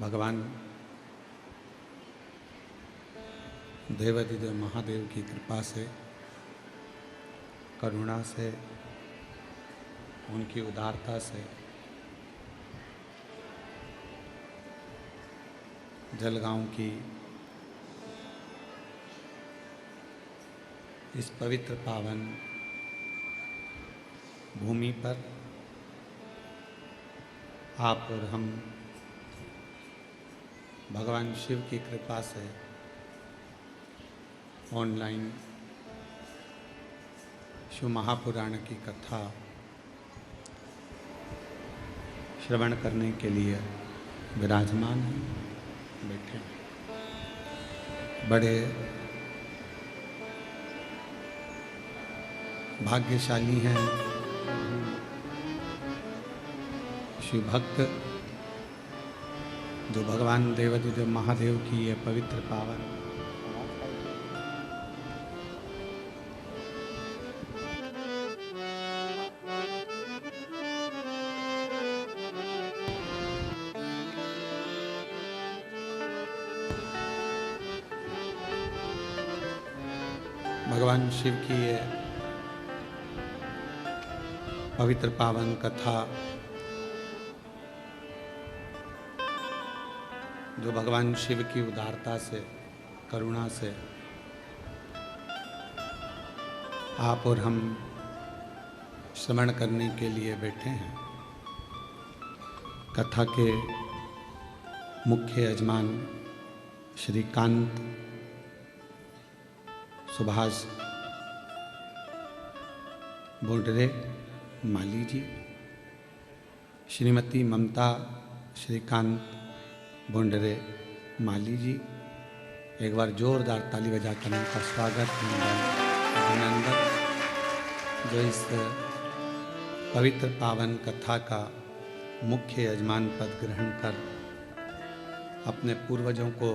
भगवान देवाधिदेव महादेव की कृपा से, करुणा से, उनकी उदारता से जलगांव की इस पवित्र पावन भूमि पर आप और हम भगवान शिव की कृपा से ऑनलाइन शिव महापुराण की कथा श्रवण करने के लिए विराजमान हैं, बैठे हैं। बड़े भाग्यशाली हैं शिव भक्त जो भगवान देवाधिदेव महादेव की ये पवित्र पावन भगवान शिव की ये पवित्र पावन कथा जो भगवान शिव की उदारता से, करुणा से आप और हम श्रवण करने के लिए बैठे हैं। कथा के मुख्य यजमान श्री कांत सुभाष बोडरे माली जी, श्रीमती ममता श्रीकांत बोंडरे माली जी, एक बार जोरदार ताली बजाकर उनका स्वागत अभिनंदन, जो इस पवित्र पावन कथा का मुख्य यजमान पद ग्रहण कर अपने पूर्वजों को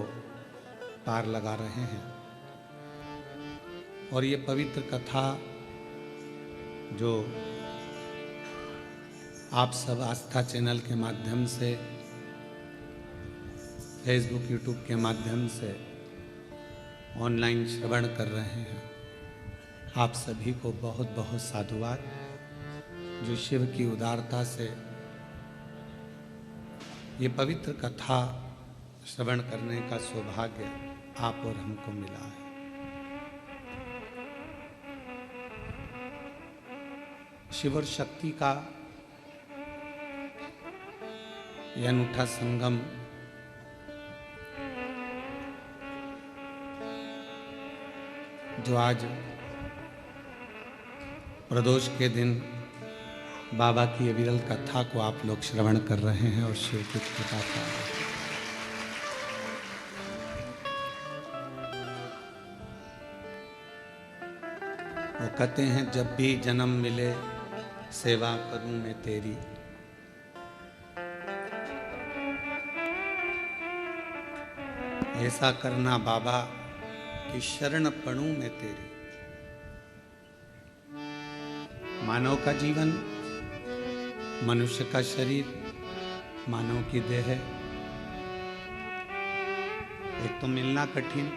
पार लगा रहे हैं। और ये पवित्र कथा जो आप सब आस्था चैनल के माध्यम से, फेसबुक यूट्यूब के माध्यम से ऑनलाइन श्रवण कर रहे हैं, आप सभी को बहुत बहुत साधुवाद। जो शिव की उदारता से ये पवित्र कथा श्रवण करने का सौभाग्य आप और हमको मिला है। शिव और शक्ति का यह अनूठा संगम जो आज प्रदोष के दिन बाबा की अविरल कथा को आप लोग श्रवण कर रहे हैं और शिव की कृपा का वो कहते हैं, जब भी जन्म मिले सेवा करूं मैं तेरी, ऐसा करना बाबा कि शरण पड़ूं मैं तेरी। मानव का जीवन, मनुष्य का शरीर, मानव की देह, एक तो मिलना कठिन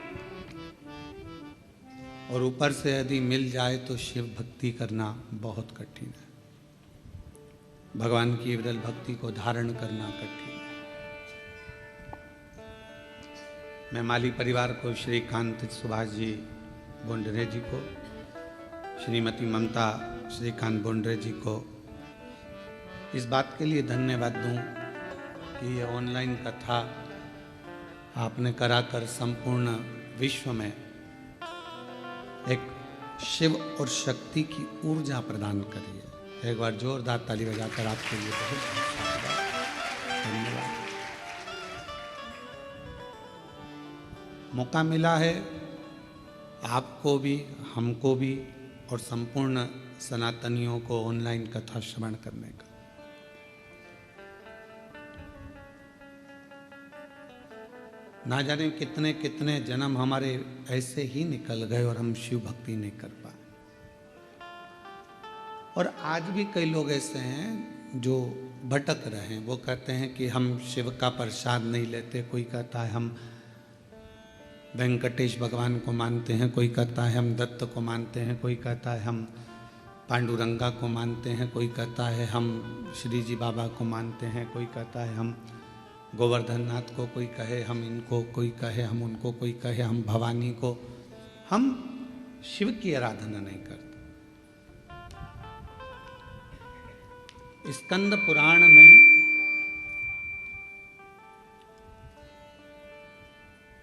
और ऊपर से यदि मिल जाए तो शिव भक्ति करना बहुत कठिन है। भगवान की विरल भक्ति को धारण करना कठिन है। मैं माली परिवार को, श्री कांत सुभाष जी बोंडरे जी को, श्रीमती ममता श्रीकांत बोंडरे जी को इस बात के लिए धन्यवाद दूं कि ये ऑनलाइन कथा आपने कराकर संपूर्ण विश्व में एक शिव और शक्ति की ऊर्जा प्रदान करी है। एक बार जोरदार ताली बजाकर आपके लिए बहुत धन्यवाद। मौका मिला है आपको भी, हमको भी और संपूर्ण सनातनियों को ऑनलाइन कथा श्रवण करने का। ना जाने कितने कितने जन्म हमारे ऐसे ही निकल गए और हम शिव भक्ति नहीं कर पाए। और आज भी कई लोग ऐसे हैं जो भटक रहे हैं। वो कहते हैं कि हम शिव का प्रसाद नहीं लेते, कोई कहता है हम वेंकटेश भगवान को मानते हैं, कोई कहता है हम दत्त को मानते हैं, कोई कहता है हम पांडुरंगा को मानते हैं, कोई कहता है हम श्री जी बाबा को मानते हैं, कोई कहता है हम गोवर्धन नाथ को, कोई कहे हम इनको, कोई कहे हम उनको, कोई कहे हम भवानी को। हम शिव की आराधना नहीं करते। स्कंद पुराण में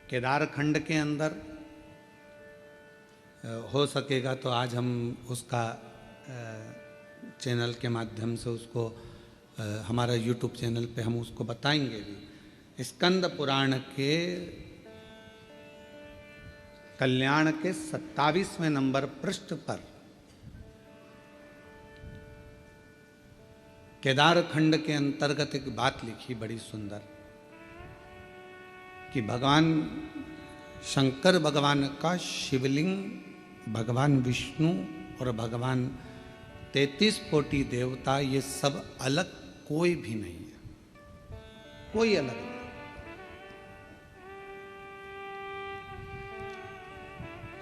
केदार खंड के अंदर हो सकेगा तो आज हम उसका चैनल के माध्यम से उसको हमारा यूट्यूब चैनल पे हम उसको बताएंगे भी। स्कंद पुराण के कल्याण के 27वें नंबर पृष्ठ पर केदार खंड के अंतर्गत एक बात लिखी बड़ी सुंदर, कि भगवान शंकर भगवान का शिवलिंग, भगवान विष्णु और भगवान 33 कोटि देवता, ये सब अलग कोई भी नहीं है, कोई अलग नहीं।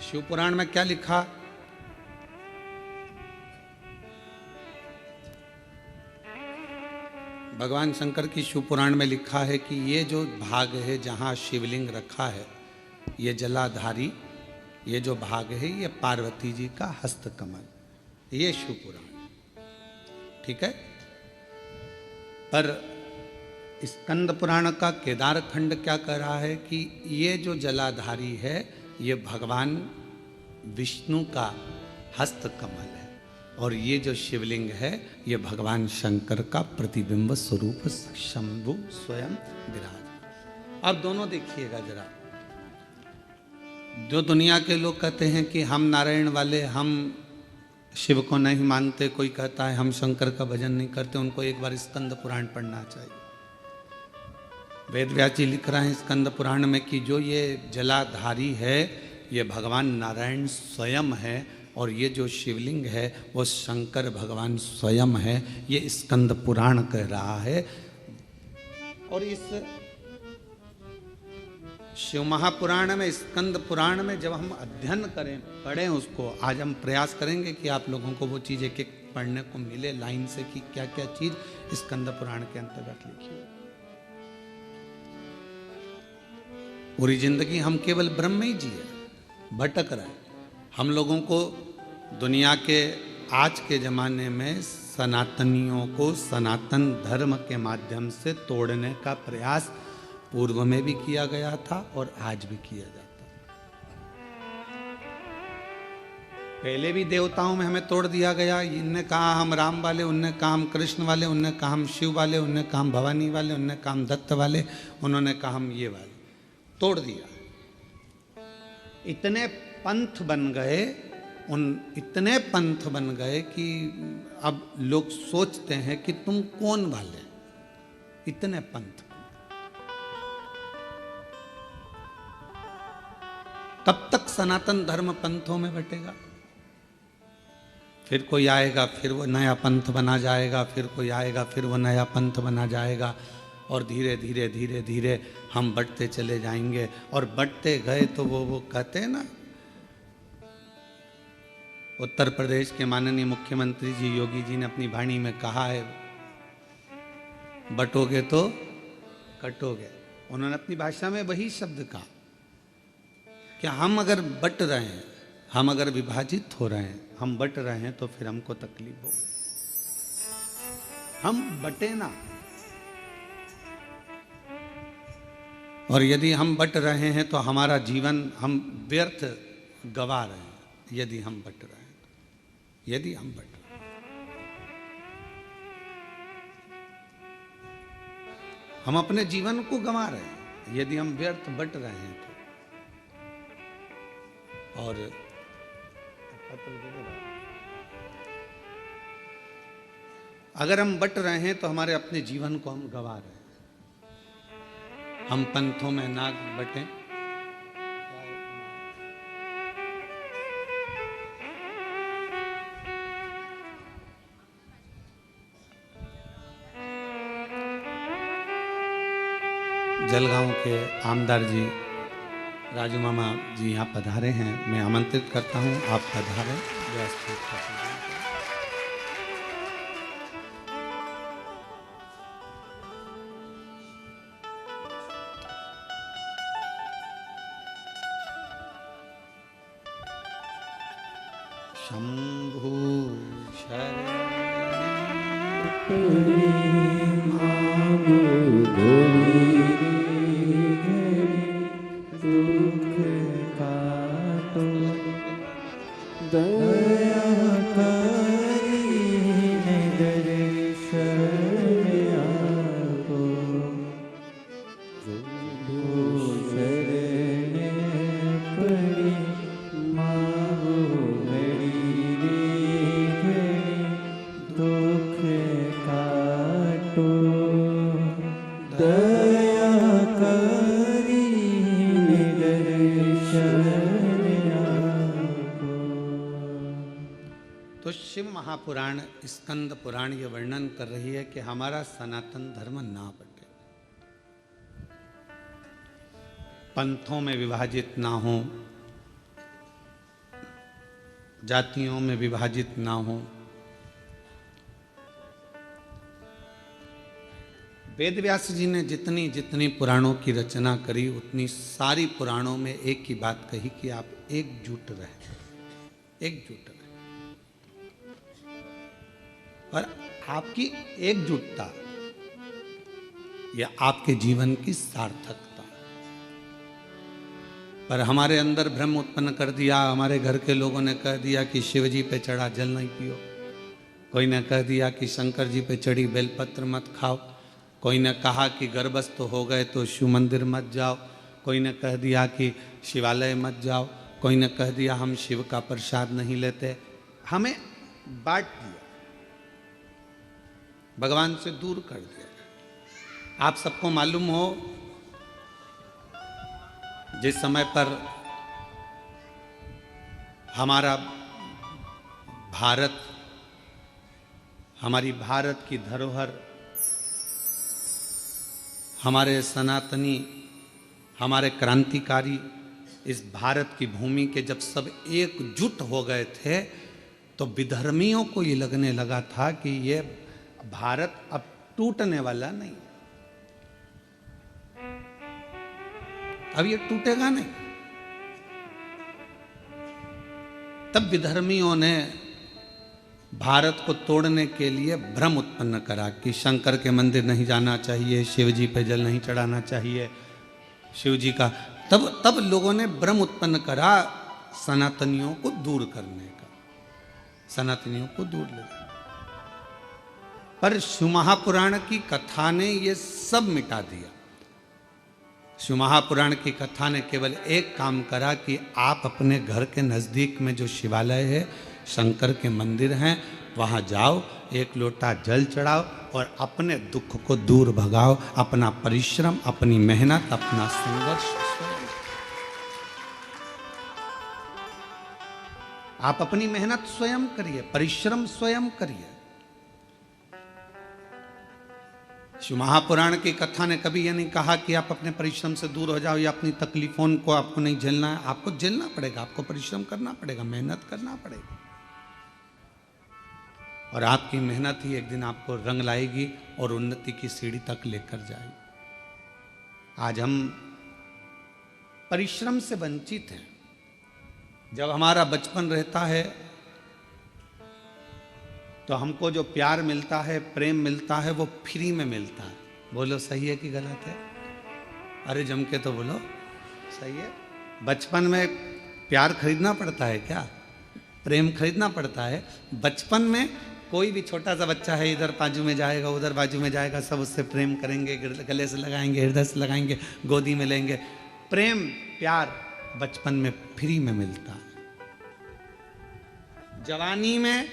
शिव पुराण में क्या लिखा? भगवान शंकर की शिव पुराण में लिखा है कि ये जो भाग है जहाँ शिवलिंग रखा है, ये जलाधारी, ये जो भाग है ये पार्वती जी का हस्तकमल, ये शिव पुराण, ठीक है। पर स्कंद पुराण का केदार खंड क्या कह रहा है कि ये जो जलाधारी है ये भगवान विष्णु का हस्तकमल है, और ये जो शिवलिंग है ये भगवान शंकर का प्रतिबिंब स्वरूप शंभु स्वयं विराज। अब दोनों देखिएगा जरा। जो दुनिया के लोग कहते हैं कि हम नारायण वाले, हम शिव को नहीं मानते, कोई कहता है हम शंकर का भजन नहीं करते, उनको एक बार स्कंद पुराण पढ़ना चाहिए। वेद व्यास जी लिख रहे हैं स्कंद पुराण में कि जो ये जलाधारी है ये भगवान नारायण स्वयं है, और ये जो शिवलिंग है वो शंकर भगवान स्वयं है, ये स्कंद पुराण कह रहा है। और इस शिव महापुराण में, स्कंद पुराण में जब हम अध्ययन करें, पढ़ें उसको, आज हम प्रयास करेंगे कि आप लोगों को वो चीज़ एक एक पढ़ने को मिले लाइन से कि क्या क्या चीज़ स्कंद पुराण के अंतर्गत लिखी है। पूरी जिंदगी हम केवल ब्रह्म ही जिए, भटक रहे। हम लोगों को दुनिया के आज के ज़माने में सनातनियों को सनातन धर्म के माध्यम से तोड़ने का प्रयास पूर्व में भी किया गया था और आज भी किया जाता है। पहले भी देवताओं में हमें तोड़ दिया गया। इनने कहा हम राम वाले, उनने कहा हम कृष्ण वाले, उनने कहा हम शिव वाले, उनने कहा हम भवानी वाले, उनने कहा हम दत्त वाले, उन्होंने कहा हम ये वाले, तोड़ दिया। इतने पंथ बन गए, इतने पंथ बन गए कि अब लोग सोचते हैं कि तुम कौन वाले, इतने पंथ। तब तक सनातन धर्म पंथों में बटेगा, फिर कोई आएगा फिर वो नया पंथ बना जाएगा, फिर कोई आएगा फिर वो नया पंथ बना जाएगा, और धीरे धीरे धीरे धीरे हम बढ़ते चले जाएंगे। और बढ़ते गए तो वो कहते हैं ना, उत्तर प्रदेश के माननीय मुख्यमंत्री जी योगी जी ने अपनी वाणी में कहा है, बटोगे तो कटोगे। उन्होंने अपनी भाषा में वही शब्द कहा कि हम अगर बट रहे हैं, हम अगर विभाजित हो रहे हैं, हम बट रहे हैं तो फिर हमको तकलीफ हो। हम बटे ना, और यदि हम बट रहे हैं तो हमारा जीवन हम व्यर्थ गवा रहे हैं। यदि हम बट रहे हैं, यदि हम बट रहे हैं, हम अपने जीवन को गंवा रहे हैं यदि हम व्यर्थ बट रहे हैं तो। और अगर हम बट रहे हैं तो हमारे अपने जीवन को हम गंवा रहे हैं। हम पंथों में ना बटें, जलगांव के आमदार जी राजू मामा जी यहाँ पधारे हैं। मैं आमंत्रित करता हूँ, आप पधारें। व्यवस्थित शंभु तो शिव महापुराण स्कंद पुराण ये वर्णन कर रही है कि हमारा सनातन धर्म ना बटे, पंथों में विभाजित ना हो, जातियों में विभाजित ना हो। वेद व्यास जी ने जितनी जितनी पुराणों की रचना करी, उतनी सारी पुराणों में एक ही बात कही कि आप एकजुट रहे, एकजुट रहे। और आपकी एकजुटता या आपके जीवन की सार्थकता। पर हमारे अंदर भ्रम उत्पन्न कर दिया, हमारे घर के लोगों ने कह दिया कि शिव जी पे चढ़ा जल नहीं पियो, कोई ने कह दिया कि शंकर जी पे चढ़ी बेलपत्र मत खाओ, कोई ने कहा कि गर्भस्थ हो गए तो शिव मंदिर मत जाओ, कोई ने कह दिया कि शिवालय मत जाओ, कोई ने कह दिया हम शिव का प्रसाद नहीं लेते। हमें बांट दिया, भगवान से दूर कर दिया। आप सबको मालूम हो, जिस समय पर हमारा भारत, हमारी भारत की धरोहर, हमारे सनातनी, हमारे क्रांतिकारी इस भारत की भूमि के जब सब एकजुट हो गए थे, तो विधर्मियों को ये लगने लगा था कि ये भारत अब टूटने वाला नहीं, अब ये टूटेगा नहीं। तब विधर्मियों ने भारत को तोड़ने के लिए भ्रम उत्पन्न करा कि शंकर के मंदिर नहीं जाना चाहिए, शिव जी पे जल नहीं चढ़ाना चाहिए, शिव जी का। तब लोगों ने भ्रम उत्पन्न करा सनातनियों को दूर करने का, सनातनियों को दूर ले। पर शिव महापुराण की कथा ने ये सब मिटा दिया। शिव महापुराण की कथा ने केवल एक काम करा कि आप अपने घर के नजदीक में जो शिवालय है, शंकर के मंदिर हैं, वहां जाओ, एक लोटा जल चढ़ाओ और अपने दुख को दूर भगाओ। अपना परिश्रम, अपनी मेहनत, अपना संघर्ष आप अपनी मेहनत स्वयं करिए, परिश्रम स्वयं करिए। शिव महापुराण की कथा ने कभी यह नहीं कहा कि आप अपने परिश्रम से दूर हो जाओ या अपनी तकलीफों को आपको नहीं झेलना है। आपको झेलना पड़ेगा, आपको परिश्रम करना पड़ेगा, मेहनत करना पड़ेगा, और आपकी मेहनत ही एक दिन आपको रंग लाएगी और उन्नति की सीढ़ी तक लेकर जाएगी। आज हम परिश्रम से वंचित हैं। जब हमारा बचपन रहता है तो हमको जो प्यार मिलता है, प्रेम मिलता है, वो फ्री में मिलता है। बोलो सही है कि गलत है? अरे जम के तो बोलो सही है। बचपन में प्यार खरीदना पड़ता है क्या? प्रेम खरीदना पड़ता है? बचपन में कोई भी छोटा सा बच्चा है, इधर बाजू में जाएगा, उधर बाजू में जाएगा, सब उससे प्रेम करेंगे, गले से लगाएंगे, हृदय से लगाएंगे, गोदी में लेंगे। प्रेम, प्यार बचपन में फ्री में मिलता है। जवानी में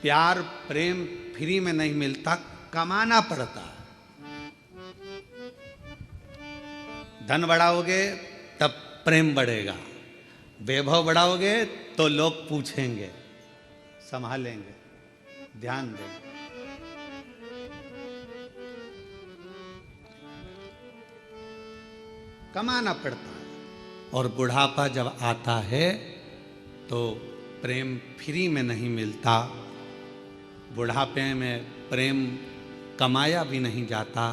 प्यार, प्रेम फ्री में नहीं मिलता, कमाना पड़ता है। धन बढ़ाओगे तब प्रेम बढ़ेगा, वैभव बढ़ाओगे तो लोग पूछेंगे, संभालेंगे, ध्यान देंगे। कमाना पड़ता है। और बुढ़ापा जब आता है तो प्रेम फ्री में नहीं मिलता, बुढ़ापे में प्रेम कमाया भी नहीं जाता,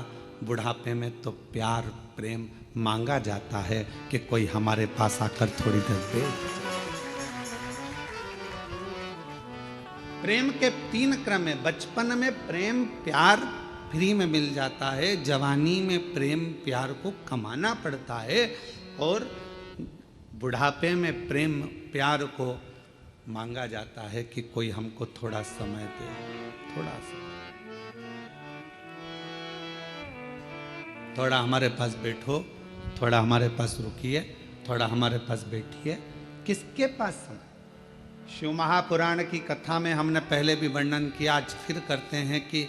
बुढ़ापे में तो प्यार प्रेम मांगा जाता है कि कोई हमारे पास आकर थोड़ी देर बैठ जाए। प्रेम के 3 क्रम है। बचपन में प्रेम प्यार फ्री में मिल जाता है, जवानी में प्रेम प्यार को कमाना पड़ता है, और बुढ़ापे में प्रेम प्यार को मांगा जाता है कि कोई हमको थोड़ा समय दे, थोड़ा समय, थोड़ा हमारे पास बैठो, थोड़ा हमारे पास रुकिए, थोड़ा हमारे पास बैठिए। किसके पास समय? शिव महापुराण की कथा में हमने पहले भी वर्णन किया, आज फिर करते हैं कि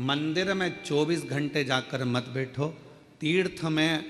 मंदिर में 24 घंटे जाकर मत बैठो, तीर्थ में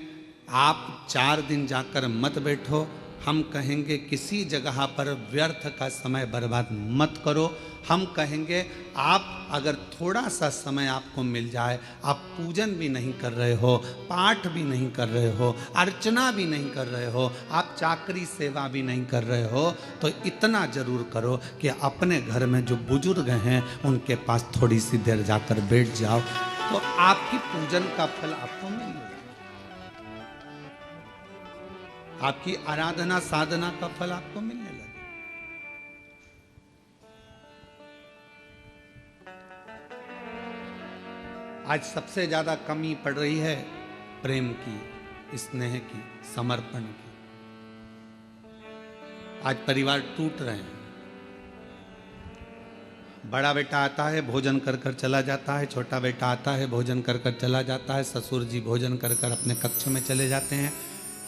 आप 4 दिन जाकर मत बैठो। हम कहेंगे किसी जगह पर व्यर्थ का समय बर्बाद मत करो। हम कहेंगे आप अगर थोड़ा सा समय आपको मिल जाए, आप पूजन भी नहीं कर रहे हो, पाठ भी नहीं कर रहे हो, अर्चना भी नहीं कर रहे हो, आप चाकरी सेवा भी नहीं कर रहे हो, तो इतना जरूर करो कि अपने घर में जो बुजुर्ग हैं उनके पास थोड़ी सी देर जाकर बैठ जाओ, तो आपकी पूजन का फल आपको मिलेगा, आपकी आराधना साधना का फल आपको मिलने लगे। आज सबसे ज्यादा कमी पड़ रही है प्रेम की, स्नेह की, समर्पण की। आज परिवार टूट रहे हैं। बड़ा बेटा आता है, भोजन कर कर चला जाता है, छोटा बेटा आता है, भोजन कर कर चला जाता है, ससुर जी भोजन कर कर अपने कक्ष में चले जाते हैं,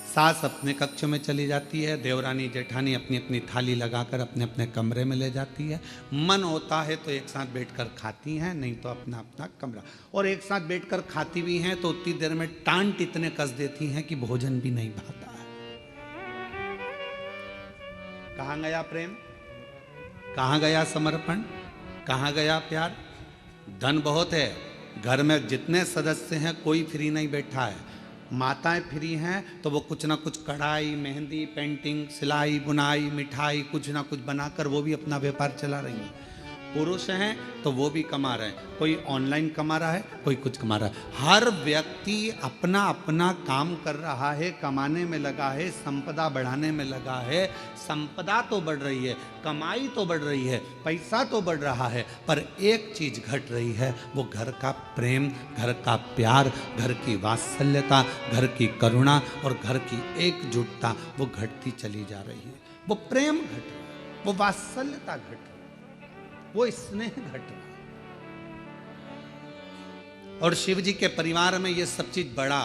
सास अपने कक्ष में चली जाती है, देवरानी जेठानी अपनी अपनी थाली लगाकर अपने अपने कमरे में ले जाती है। मन होता है तो एक साथ बैठकर खाती हैं, नहीं तो अपना अपना कमरा, और एक साथ बैठकर खाती भी हैं तो उतनी देर में टांट इतने कस देती हैं कि भोजन भी नहीं भाता है। कहाँ गया प्रेम, कहाँ गया समर्पण, कहाँ गया प्यार? धन बहुत है, घर में जितने सदस्य हैं कोई फ्री नहीं बैठा है। माताएं फ्री हैं तो वो कुछ ना कुछ कढ़ाई, मेहंदी, पेंटिंग, सिलाई, बुनाई, मिठाई कुछ ना कुछ बनाकर वो भी अपना व्यापार चला रही हैं। पुरुष हैं तो वो भी कमा रहे हैं, कोई ऑनलाइन कमा रहा है, कोई कुछ कमा रहा है। हर व्यक्ति अपना अपना काम कर रहा है, कमाने में लगा है, संपदा बढ़ाने में लगा है। संपदा तो बढ़ रही है, कमाई तो बढ़ रही है, पैसा तो बढ़ रहा है, पर एक चीज घट रही है, वो घर का प्रेम, घर का प्यार, घर की वात्सल्यता, घर की करुणा और घर की एकजुटता वो घटती चली जा रही है। वो प्रेम घट रहा है, वो वात्सल्यता घट रही है, वो स्नेह घट रहा। और शिव जी के परिवार में ये सब चीज बड़ा,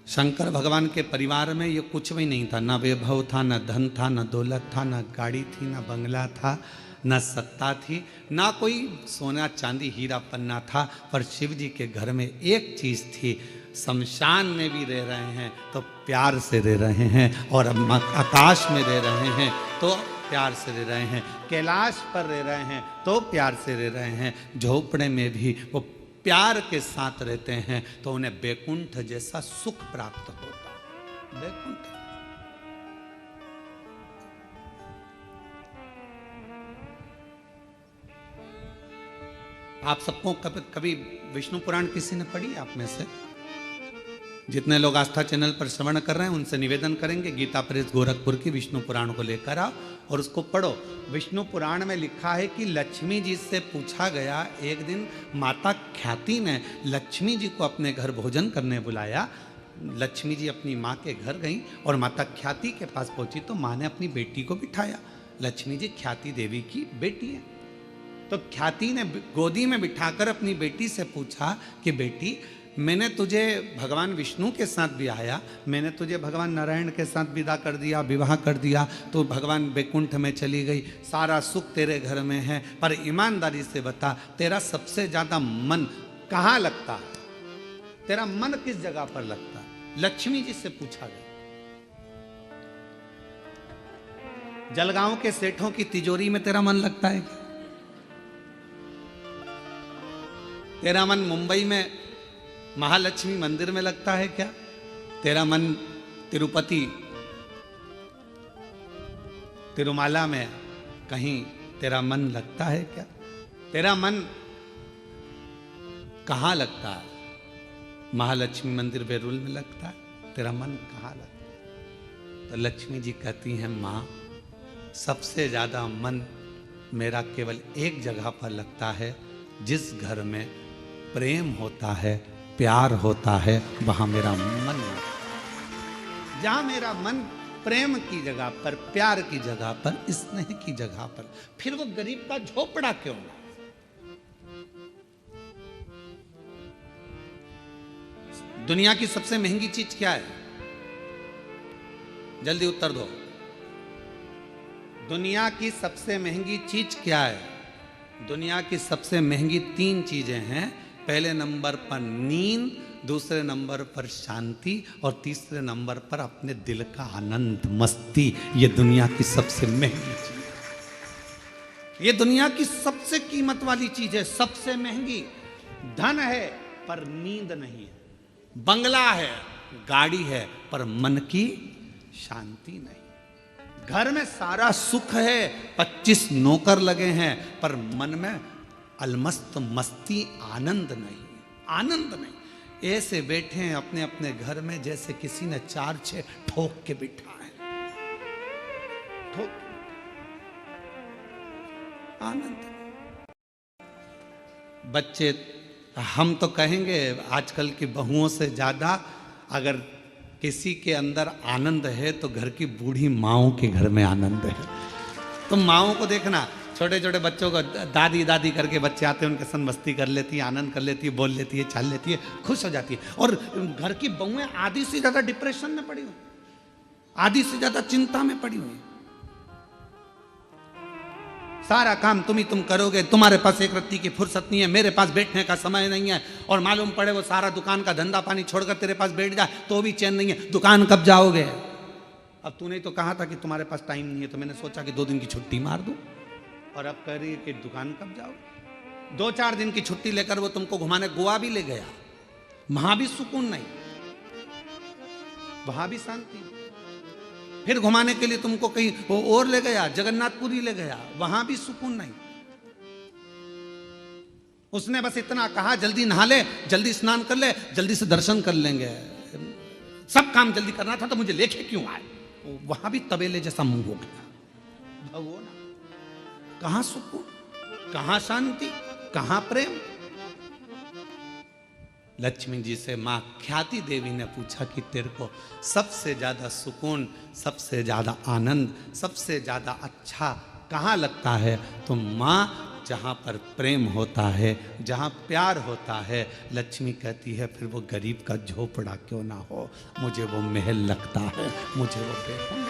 शंकर भगवान के परिवार में ये कुछ भी नहीं था, ना वैभव था, ना धन था, ना दौलत था, ना गाड़ी थी, ना बंगला था, ना सत्ता थी, ना कोई सोना चांदी हीरा पन्ना था, पर शिव जी के घर में एक चीज थी, शमशान में भी रह रहे हैं तो प्यार से रह रहे हैं, और आकाश में रह रहे हैं तो प्यार से रह रहे हैं, कैलाश पर रह रहे हैं तो प्यार से रह रहे हैं, झोपड़े में भी वो प्यार के साथ रहते हैं तो उन्हें बैकुंठ जैसा सुख प्राप्त होता। बैकुंठ आप सबको कभी विष्णु पुराण किसी ने पढ़ी आप में से? जितने लोग आस्था चैनल पर श्रवण कर रहे हैं उनसे निवेदन करेंगे गीता प्रेस गोरखपुर की विष्णु पुराण को लेकर आओ और उसको पढ़ो। विष्णु पुराण में लिखा है कि लक्ष्मी जी से पूछा गया, एक दिन माता ख्याति ने लक्ष्मी जी को अपने घर भोजन करने बुलाया। लक्ष्मी जी अपनी माँ के घर गईं और माता ख्याति के पास पहुंची तो माँ ने अपनी बेटी को बिठाया। लक्ष्मी जी ख्याति देवी की बेटी है, तो ख्याति ने गोदी में बिठाकर अपनी बेटी से पूछा कि बेटी, मैंने तुझे भगवान विष्णु के साथ ब्याया, मैंने तुझे भगवान नारायण के साथ विदा कर दिया, विवाह कर दिया, तो भगवान बैकुंठ में चली गई, सारा सुख तेरे घर में है, पर ईमानदारी से बता तेरा सबसे ज्यादा मन कहाँ लगता है? तेरा मन किस जगह पर लगता है? लक्ष्मी जी से पूछा गया। जलगांव के सेठों की तिजोरी में तेरा मन लगता है क्या? तेरा मन मुंबई में महालक्ष्मी मंदिर में लगता है क्या? तेरा मन तिरुपति तिरुमाला में कहीं तेरा मन लगता है क्या? तेरा मन कहाँ लगता है? महालक्ष्मी मंदिर बेरुल में लगता है? तेरा मन कहाँ लगता है? तो लक्ष्मी जी कहती हैं, माँ सबसे ज्यादा मन मेरा केवल एक जगह पर लगता है, जिस घर में प्रेम होता है, प्यार होता है, वहां मेरा मन लगता है। जहां मेरा मन प्रेम की जगह पर, प्यार की जगह पर, स्नेह की जगह पर, फिर वो गरीब का झोपड़ा क्यों ना? दुनिया की सबसे महंगी चीज क्या है? जल्दी उत्तर दो। दुनिया की सबसे महंगी चीज क्या है? दुनिया की सबसे महंगी 3 चीजें हैं। पहले नंबर पर नींद, दूसरे नंबर पर शांति और तीसरे नंबर पर अपने दिल का आनंद, मस्ती। ये दुनिया की सबसे महंगी चीज है। ये दुनिया की सबसे कीमत वाली चीज है, सबसे महंगी। धन है पर नींद नहीं है, बंगला है, गाड़ी है, पर मन की शांति नहीं। घर में सारा सुख है, 25 नौकर लगे हैं, पर मन में अलमस्त मस्ती, आनंद नहीं, आनंद नहीं। ऐसे बैठे हैं अपने अपने घर में जैसे किसी ने 4-6 ठोक के बिठा है, ठोक। आनंद। बच्चे, हम तो कहेंगे आजकल की बहुओं से ज्यादा अगर किसी के अंदर आनंद है तो घर की बूढ़ी माओं के घर में आनंद है। तो माओं को देखना, छोटे छोटे बच्चों को दादी दादी करके बच्चे आते हैं, उनके संग मस्ती कर लेती है, आनंद कर लेती है, बोल लेती है, चाल लेती है, खुश हो जाती है। और घर की बहुएं आधी से ज्यादा डिप्रेशन में पड़ी हुई, आधी से ज्यादा चिंता में पड़ी हुई। सारा काम तुम करोगे, तुम्हारे पास एक रत्ती की फुर्सत नहीं है, मेरे पास बैठने का समय नहीं है। और मालूम पड़े वो सारा दुकान का धंधा पानी छोड़कर तेरे पास बैठ जाए तो भी चैन नहीं है। दुकान कब जाओगे? अब तूने तो कहा था कि तुम्हारे पास टाइम नहीं है, तो मैंने सोचा कि 2 दिन की छुट्टी मार दूं, और अब कह रही है कि दुकान कब जाओगे? 2-4 दिन की छुट्टी लेकर वो तुमको घुमाने गोवा भी ले गया, वहां भी सुकून नहीं, वहां भी शांति। फिर घुमाने के लिए तुमको कहीं वो और ले गया, जगन्नाथपुरी ले गया, वहां भी सुकून नहीं। उसने बस इतना कहा, जल्दी नहा ले, जल्दी स्नान कर ले, जल्दी से दर्शन कर लेंगे, सब काम जल्दी करना था, तो मुझे लेके क्यों आए? वहां भी तबेले जैसा मुंह हो गया। भगवान, कहां सुकून, कहां शांति, कहां प्रेम? लक्ष्मी जी से मां ख्याति देवी ने पूछा कि तेरे को सबसे ज्यादा सुकून, सबसे ज्यादा आनंद, सबसे ज्यादा अच्छा कहां लगता है? तो मां, जहां पर प्रेम होता है, जहां प्यार होता है, लक्ष्मी कहती है फिर वो गरीब का झोपड़ा क्यों ना हो, मुझे वो महल लगता है, मुझे वो बेहद।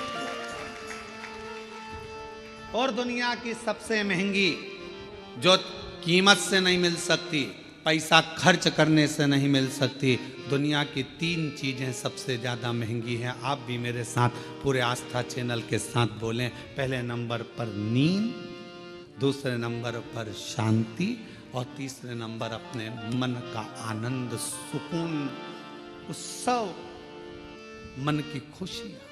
और दुनिया की सबसे महंगी, जो कीमत से नहीं मिल सकती, पैसा खर्च करने से नहीं मिल सकती, दुनिया की 3 चीजें सबसे ज्यादा महंगी हैं। आप भी मेरे साथ पूरे आस्था चैनल के साथ बोलें। पहले नंबर पर नींद, दूसरे नंबर पर शांति और तीसरे नंबर अपने मन का आनंद, सुकून, उत्सव, मन की खुशियां।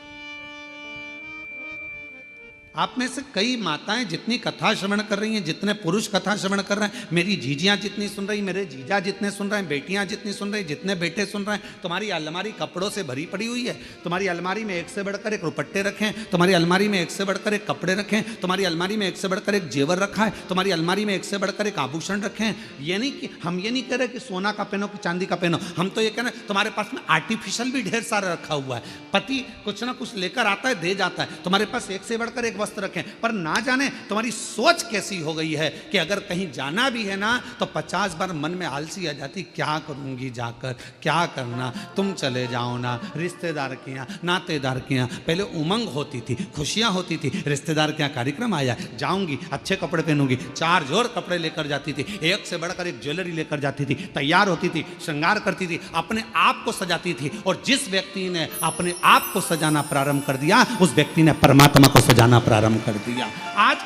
आप में से कई माताएं जितनी कथा श्रवण कर रही हैं, जितने पुरुष कथा श्रवण कर रहे हैं, मेरी जीजियां जितनी सुन रही, मेरे जीजा जितने सुन रहे हैं, बेटियां जितनी सुन रही, जितने बेटे सुन रहे हैं, तुम्हारी अलमारी कपड़ों से भरी पड़ी हुई है। तुम्हारी अलमारी में एक से बढ़कर एक दुपट्टे रखें, तुम्हारी अलमारी में एक से बढ़कर एक कपड़े रखें, तुम्हारी अलमारी में एक से बढ़कर एक जेवर रखा है, तुम्हारी अलमारी में एक से बढ़कर एक आभूषण रखें। ये नहीं कि हम ये नहीं कह रहे कि सोना का पहनो कि चांदी का पहनो, हम तो ये कह रहे हैं तुम्हारे पास में आर्टिफिशियल भी ढेर सारा रखा हुआ है। पति कुछ ना कुछ लेकर आता है, दे जाता है, तुम्हारे पास एक से बढ़कर एक वस्त्र रखें। पर ना जाने तुम्हारी सोच कैसी हो गई है कि अगर कहीं जाना भी है ना तो 50 बार मन में आलसी आ जाती, क्या करूंगी जाकर, क्या करना, तुम चले जाओ ना, रिश्तेदार के यहाँ, नातेदार के यहाँ। पहले उमंग होती थी, खुशियां होती थी, रिश्तेदार के यहाँ कार्यक्रम आया, जाऊंगी, अच्छे कपड़े पहनूंगी, 4 जोड़ कपड़े लेकर जाती थी, एक से बढ़कर एक ज्वेलरी लेकर जाती थी, तैयार होती थी, श्रृंगार करती थी, अपने आप को सजाती थी। और जिस व्यक्ति ने अपने आप को सजाना प्रारंभ कर दिया, उस व्यक्ति ने परमात्मा को सजाना प्रारंभ कर दिया। आज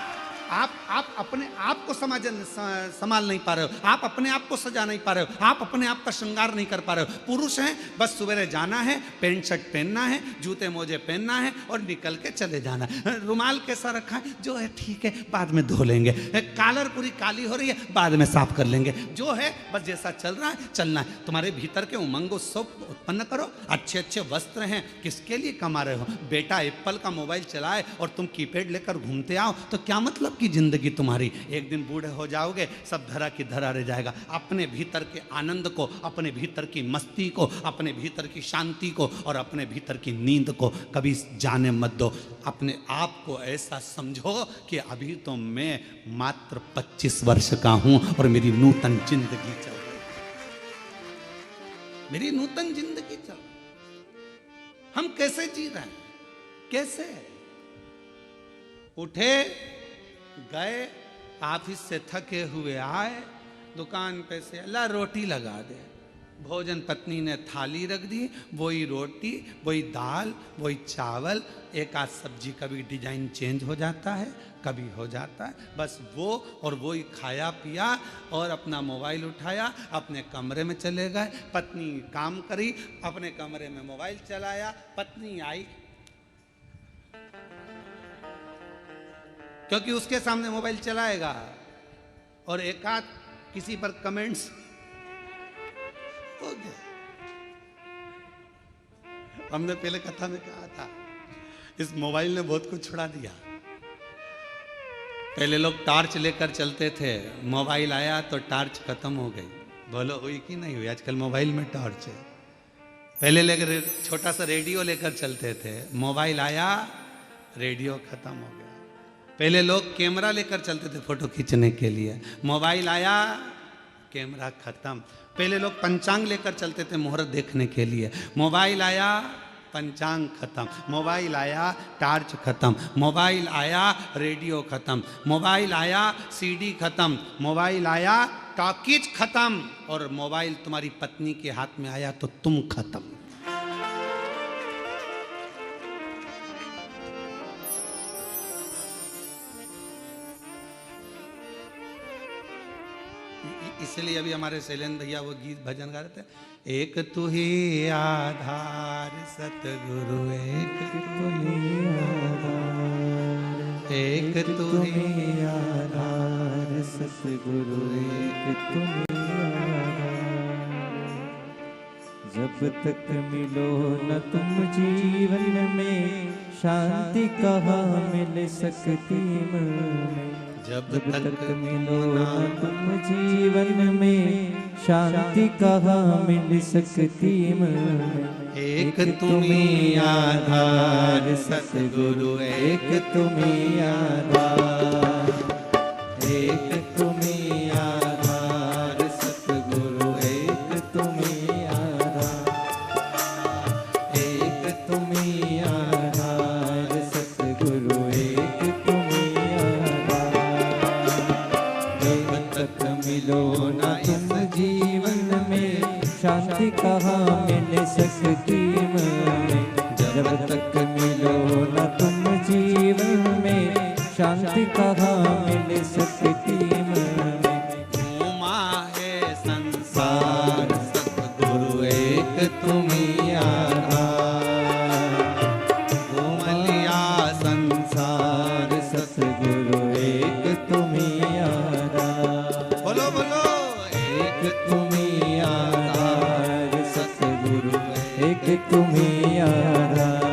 आप आप अपने आप को संभाल नहीं पा रहे हो, आप अपने आप को सजा नहीं पा रहे हो, आप अपने आप का श्रृंगार नहीं कर पा रहे हो। पुरुष हैं, बस सुबह जाना है, पैंट शर्ट पहनना है, जूते मोजे पहनना है और निकल के चले जाना है। रुमाल कैसा रखा है, जो है ठीक है, बाद में धो लेंगे। कॉलर पूरी काली हो रही है, बाद में साफ कर लेंगे। जो है बस जैसा चल रहा है चलना है। तुम्हारे भीतर के उमंग उत्सव उत्पन्न करो। अच्छे अच्छे वस्त्र हैं, किसके लिए कमा रहे हो? बेटा एप्पल का मोबाइल चलाए और तुम कीपैड लेकर घूमते आओ तो क्या मतलब की जिंदगी तुम्हारी? एक दिन बूढ़े हो जाओगे, सब धरा की धरा रह जाएगा। अपने भीतर के आनंद को, अपने भीतर की मस्ती को, अपने भीतर की शांति को और अपने भीतर की नींद को कभी जाने मत दो। अपने आप को ऐसा समझो कि अभी तो मैं मात्र 25 वर्ष का हूं और मेरी नूतन जिंदगी चल रही है, मेरी नूतन जिंदगी चल रही है। हम कैसे जी रहे हैं? कैसे? उठे, गए, ऑफिस से थके हुए आए, दुकान पे से अल्लाह रोटी लगा दे। भोजन पत्नी ने थाली रख दी, वही रोटी, वही दाल, वही चावल, एक आध सब्जी, कभी डिजाइन चेंज हो जाता है, कभी हो जाता है, बस वो और वो ही खाया पिया और अपना मोबाइल उठाया, अपने कमरे में चले गए। पत्नी काम करी, अपने कमरे में मोबाइल चलाया। पत्नी आई, क्योंकि उसके सामने मोबाइल चलाएगा और एक आध किसी पर कमेंट्स हो गया। हमने पहले कथा में कहा था, इस मोबाइल ने बहुत कुछ छुड़ा दिया। पहले लोग टॉर्च लेकर चलते थे, मोबाइल आया तो टॉर्च खत्म हो गई। बोलो हुई कि नहीं हुई? आजकल मोबाइल में टॉर्च है। पहले लेकर छोटा सा रेडियो लेकर चलते थे, मोबाइल आया, रेडियो खत्म हो गया। पहले लोग कैमरा लेकर चलते थे फोटो खींचने के लिए, मोबाइल आया, कैमरा खत्म। पहले लोग पंचांग लेकर चलते थे मुहूर्त देखने के लिए, मोबाइल आया, पंचांग खत्म। मोबाइल आया, टार्च खत्म। मोबाइल आया, रेडियो खत्म। मोबाइल आया, सीडी खत्म। मोबाइल आया, टॉकीज खत्म। और मोबाइल तुम्हारी पत्नी के हाथ में आया तो तुम खत्म। इसलिए अभी हमारे शैलेंद्र भैया वो गीत भजन गा रहे थे, एक तू ही आधार सतगुरु, एक तू ही आधार, एक तू ही आधार सतगुरु, एक तू ही आधार। जब तक मिलो न तुम जीवन में, शांति कहाँ मिल सकती में। जब तक मिलो न तुम जीवन में, शांति कहाँ मिल सकती में। एक तुम्ही आधार सतगुरु, एक तुम्ही आधार, एक तुम्ही आधार सतगुरु, एक तुम्ही आधार, एक तुम्ही आधार सतगुरु, एक तुम्ही आधार। जब तक मिलो न तुम जीवन में, शांति कहाँ मिल सकती में। जब तक मिलो न तुम जीवन में, शांति कहाँ मिल सकती में। घूमा है संसार सतगुरु, एक तुम्ही आधार। घूम लिया संसार सतगुरु, एक तुम्ही आधार। बोलो बोलो, एक तुम्ही आधार सतगुरु, एक तुम्ही आधार,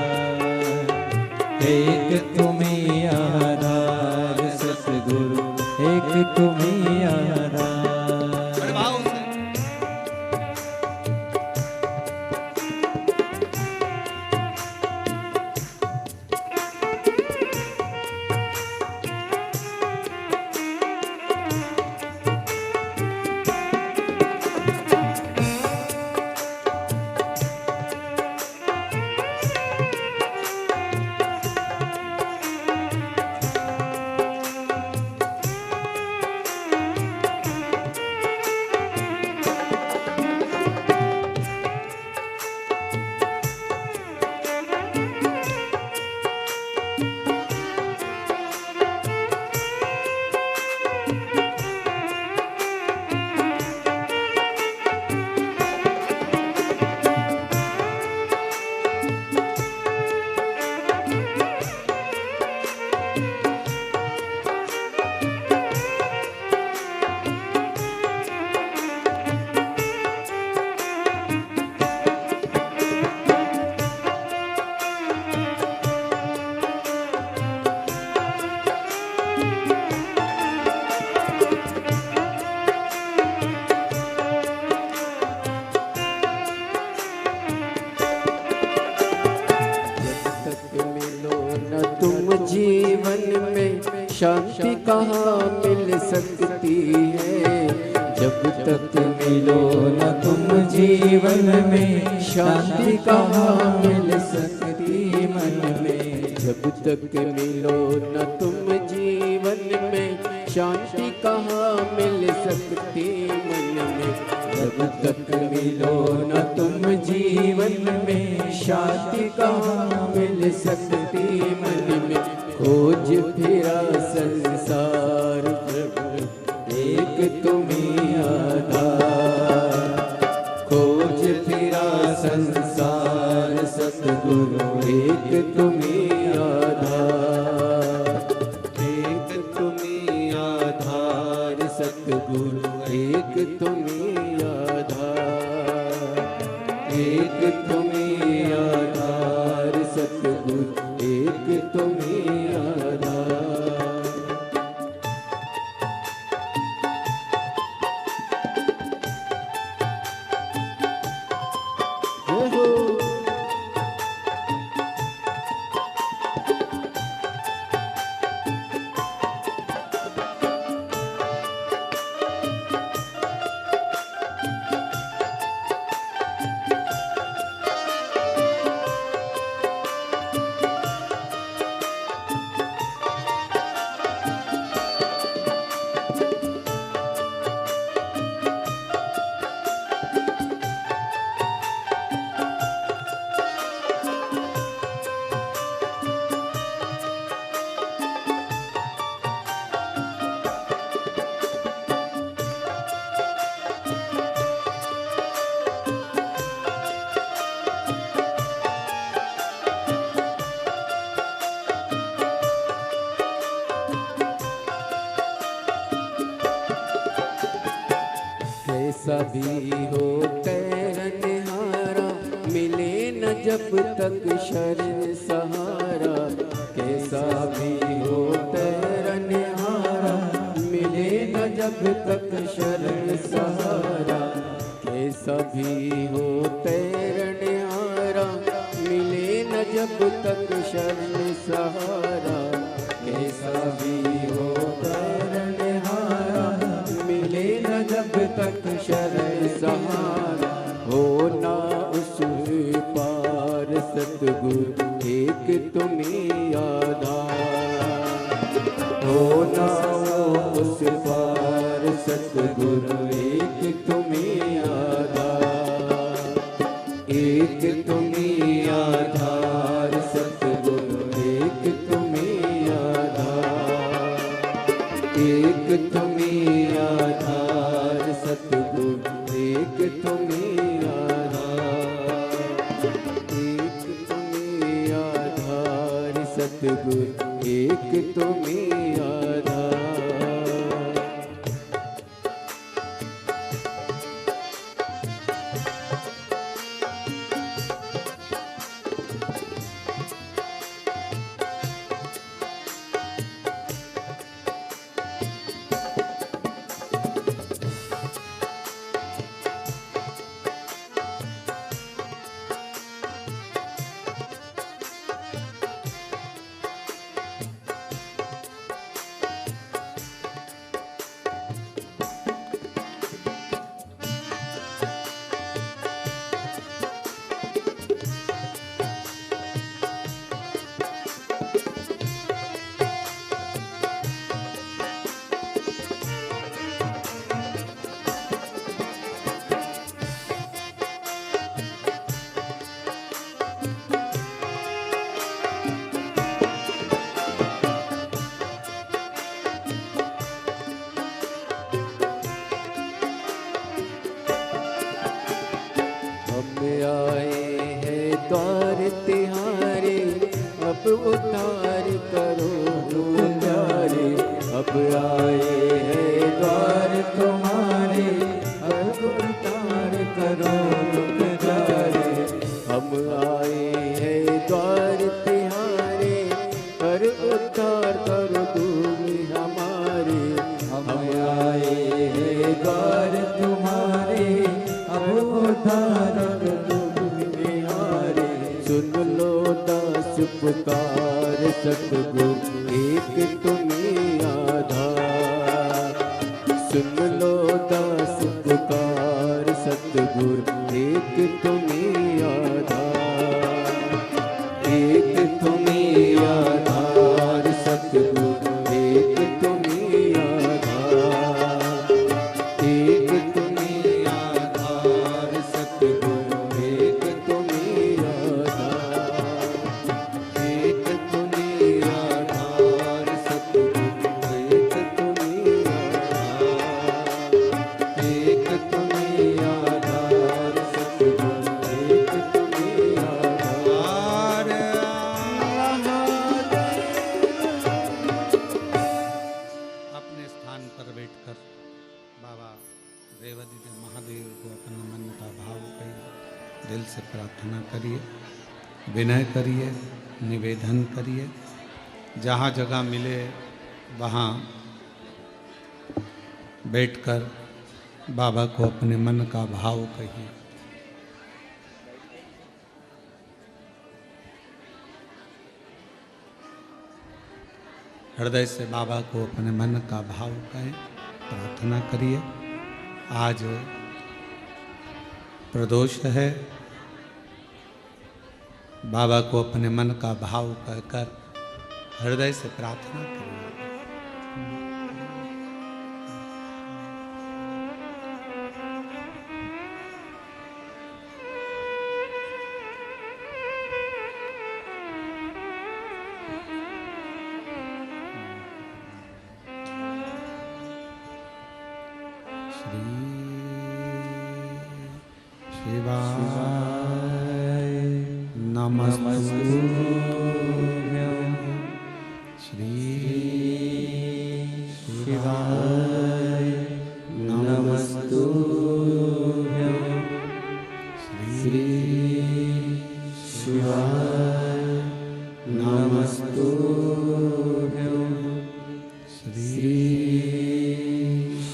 एक तुम्ही आधार सतगुरु, एक तुम्ही आधार। बड़े भाव से शांति कहाँ मिल सकती है। जब तक मिलो न तुम जीवन में, शांति कहाँ मिल सकती मन में। जब तक मिलो न तुम जीवन में, शांति कहाँ मिल सकती मन में। जब तक मिलो न तुम जीवन में, शांति कहाँ मिल सकती मन में। खोज फिरा संसार प्रभु एक तुम्हीं आधार। खोज फिरा संसार सतगुरु एक तुम्हीं आधार। एक तुम्हीं आधार सतगुरु एक तुम्हीं आधार। एक तुम्हीं आधार सतगुरु एक तुम्हीं आधार। कैसा भी हो तैरनहारा, मिले न जब तक शरण सहारा। कैसा भी हो तैरनहारा, मिले न जब तक शरण सहारा। कैसा भी हो तैरनहारा, मिले न जब तक शरण सहारा। कैसा भी हो तैरनहारा, मिले न जब तक शरण सहारा। हो ना उस पार सतगुरु एक तुम्हीं आधार। हो ना उस पार सतगुरु एक तुम्हीं आधार। एक तुम्हीं आधार सतगुरु एक तुम्हीं आधार। एक तुम्हीं आधार सतगुरु एक तुम्हीं आधार। एक तुम्हीं आधार सतगुरु एक तुम्हीं आधार। आए हैं द्वार तिहारे, अब उद्धार करो प्यारे। अब आए हैं द्वार तुम्हारे, अब उद्धार करो प्यारे। हम आए हैं द्वार तिहारे, पर उद्धार करो तुम हमारे। हम आए हैं द्वार तुम्हारे, अब उद्धार सुन लो दास पुकार सतगुरु एक तुम्हीं आधार। सुन लो दास पुकार सतगुर एक तुम्हीं आधार। एक तुम्हीं आधार सतगुर एक तुम्हीं आधार। एक तुम्हीं आधार सतगुर एक तुम्हीं आधार। एक तुम्हीं आधार सतगुर एक तुम्हीं आधार। एक तुम्हीं आधार सतगुर एक तुम्हीं आधार। अपने स्थान पर बैठकर बाबा देवादिदेव महादेव को अपना मन का भाव करिए, दिल से प्रार्थना करिए, विनय करिए, निवेदन करिए। जहाँ जगह मिले वहाँ बैठकर बाबा को अपने मन का भाव कहिए। हृदय से बाबा को अपने मन का भाव कहें, प्रार्थना करिए। आज प्रदोष है, बाबा को अपने मन का भाव कहकर हृदय से प्रार्थना करिए। श्री शिवाय नमस्तुभ्यं। श्री शिवाय नमस्तुभ्यं। श्री शिवाय नमस्तुभ्यं। श्री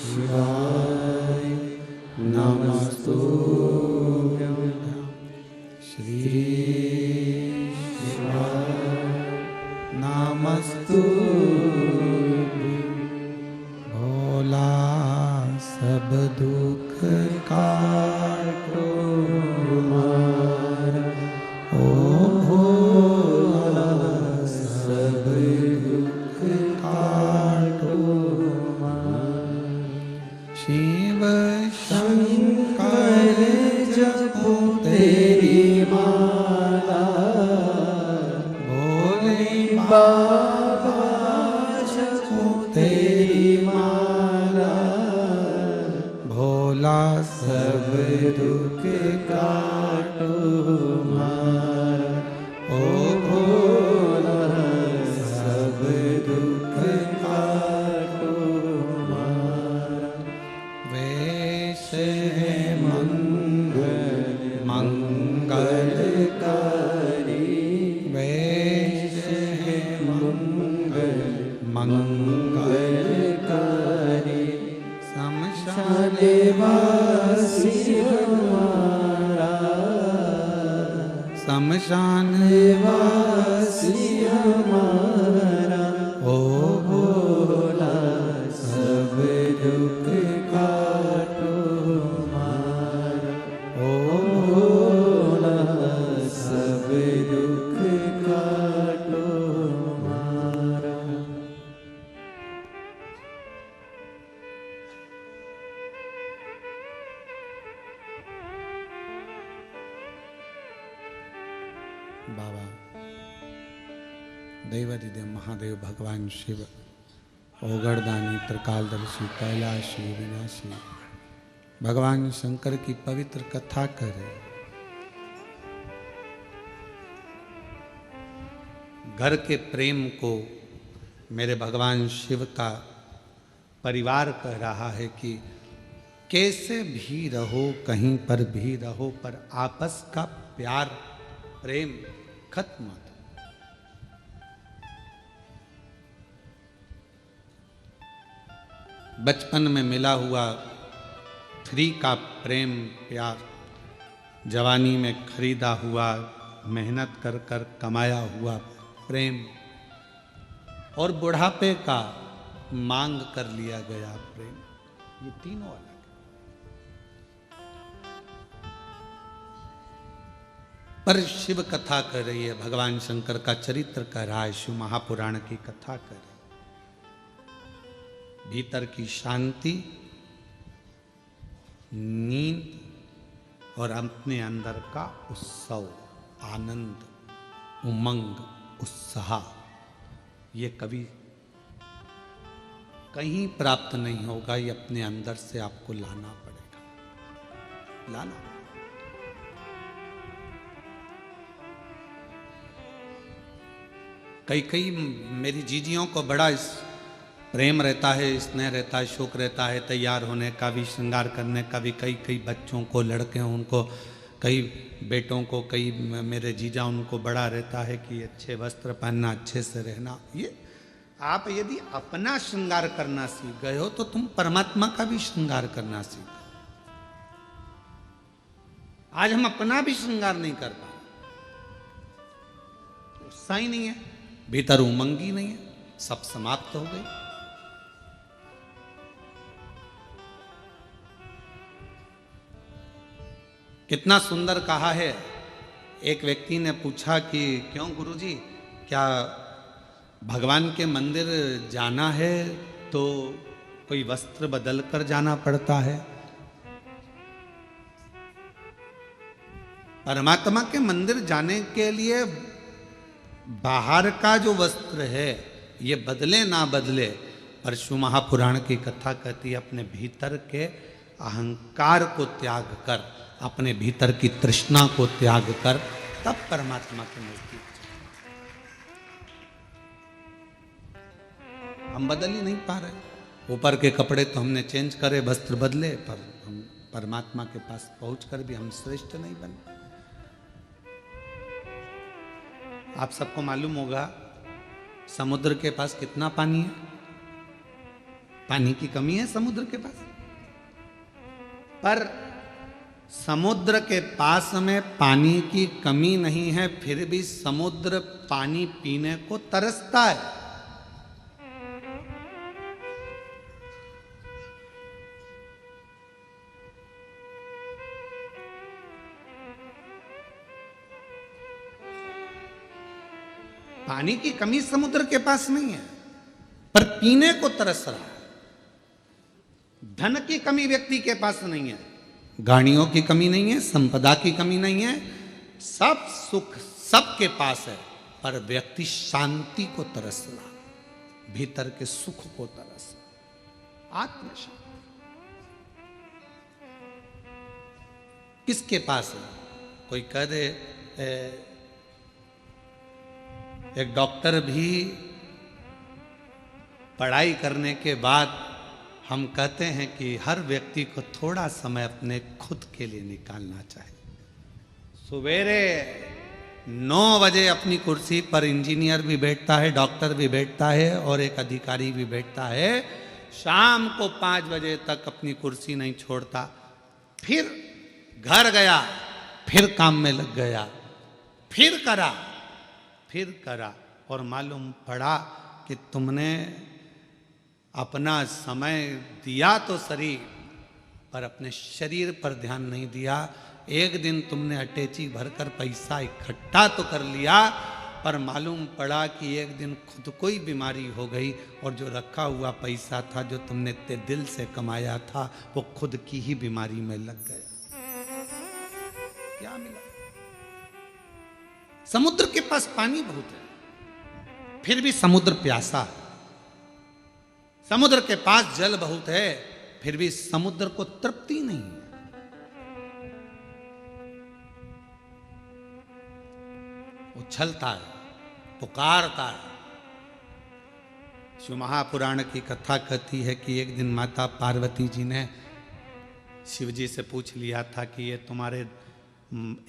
शिवाय नमस्तुभ्यं। श्री शिवाय नमस्तुभ्यं। भोला सब दुख काटो हमारा, ओ भोला सब दुख काटो हमारा। शिव शंकर जपो तेरी माला, भोले बाबा जपो तेरी माला। भोला सब दुख काटो हमारा, ओ भोला सब दुख काटो हमारा। वेश है मंगलकारी, वेश है मंगलकारी। शमशान वासी हमारा, शमशान वासी हमारा। ओ भोला सब दुख काटो हमारा, ओ भोला सब दुख काटो हमारा। बाबा देवादिदेव महादेव भगवान शिव, ओगड़दानी, त्रिकालदर्शी, कैलाशी, विनाशी भगवान शंकर की पवित्र कथा करे। घर के प्रेम को मेरे भगवान शिव का परिवार कह रहा है कि कैसे भी रहो, कहीं पर भी रहो, पर आपस का प्यार प्रेम खत्म मत। बचपन में मिला हुआ फ्री का प्रेम प्यार, जवानी में खरीदा हुआ, मेहनत कर कर कमाया हुआ प्रेम, और बुढ़ापे का मांग कर लिया गया प्रेम, ये तीनों अलग है। पर शिव कथा कर रही है, भगवान शंकर का चरित्र कर रहा है, शिव महापुराण की कथा कर रही है। भीतर की शांति, नींद और अपने अंदर का उत्सव, आनंद, उमंग, उत्साह, ये कभी कहीं प्राप्त नहीं होगा। ये अपने अंदर से आपको लाना पड़ेगा, लाना। कई मेरी जीजियों को बड़ा इस प्रेम रहता है, स्नेह रहता है, शौक रहता है तैयार होने का भी, श्रृंगार करने का भी। कई बच्चों को, लड़के हैं उनको, कई बेटों को, कई मेरे जीजा उनको बड़ा रहता है कि अच्छे वस्त्र पहनना, अच्छे से रहना। ये आप यदि अपना श्रृंगार करना सीख गए हो तो तुम परमात्मा का भी श्रृंगार करना सीखो। आज हम अपना भी श्रृंगार नहीं कर पा रहे, उत्साह ही नहीं है, भीतर उमंग ही नहीं है, सब समाप्त हो गई। कितना सुंदर कहा है। एक व्यक्ति ने पूछा कि क्यों गुरुजी, क्या भगवान के मंदिर जाना है तो कोई वस्त्र बदल कर जाना पड़ता है? परमात्मा के मंदिर जाने के लिए बाहर का जो वस्त्र है ये बदले ना बदले, पर शिव महापुराण की कथा कहती है अपने भीतर के अहंकार को त्याग कर, अपने भीतर की तृष्णा को त्याग कर, तब परमात्मा के नजदीक। हम बदल ही नहीं पा रहे। ऊपर के कपड़े तो हमने चेंज करे, वस्त्र बदले, पर हम परमात्मा के पास पहुंचकर भी हम श्रेष्ठ नहीं बने। आप सबको मालूम होगा समुद्र के पास कितना पानी है? पानी की कमी है समुद्र के पास, पर समुद्र के पास में पानी की कमी नहीं है, फिर भी समुद्र पानी पीने को तरसता है। पानी की कमी समुद्र के पास नहीं है, पर पीने को तरस रहा है। धन की कमी व्यक्ति के पास नहीं है, गाड़ियों की कमी नहीं है, संपदा की कमी नहीं है, सब सुख सबके पास है, पर व्यक्ति शांति को तरस रहा, भीतर के सुख को तरस रहा, आत्मशांति। किसके पास है? कोई कह दे एक डॉक्टर भी पढ़ाई करने के बाद हम कहते हैं कि हर व्यक्ति को थोड़ा समय अपने खुद के लिए निकालना चाहिए। सवेरे 9 बजे अपनी कुर्सी पर इंजीनियर भी बैठता है, डॉक्टर भी बैठता है और एक अधिकारी भी बैठता है। शाम को 5 बजे तक अपनी कुर्सी नहीं छोड़ता, फिर घर गया, फिर काम में लग गया, फिर करा और मालूम पड़ा कि तुमने अपना समय दिया तो सही, पर अपने शरीर पर ध्यान नहीं दिया। एक दिन तुमने अटैची भरकर पैसा इकट्ठा तो कर लिया, पर मालूम पड़ा कि एक दिन खुद को ही बीमारी हो गई और जो रखा हुआ पैसा था, जो तुमने इतने दिल से कमाया था, वो खुद की ही बीमारी में लग गया। क्या मिला? समुद्र के पास पानी बहुत है, फिर भी समुद्र प्यासा है। समुद्र के पास जल बहुत है, फिर भी समुद्र को तृप्ति नहीं है। उछलता है, पुकारता है। शिव महापुराण की कथा कहती है कि एक दिन माता पार्वती जी ने शिव जी से पूछ लिया था कि ये तुम्हारे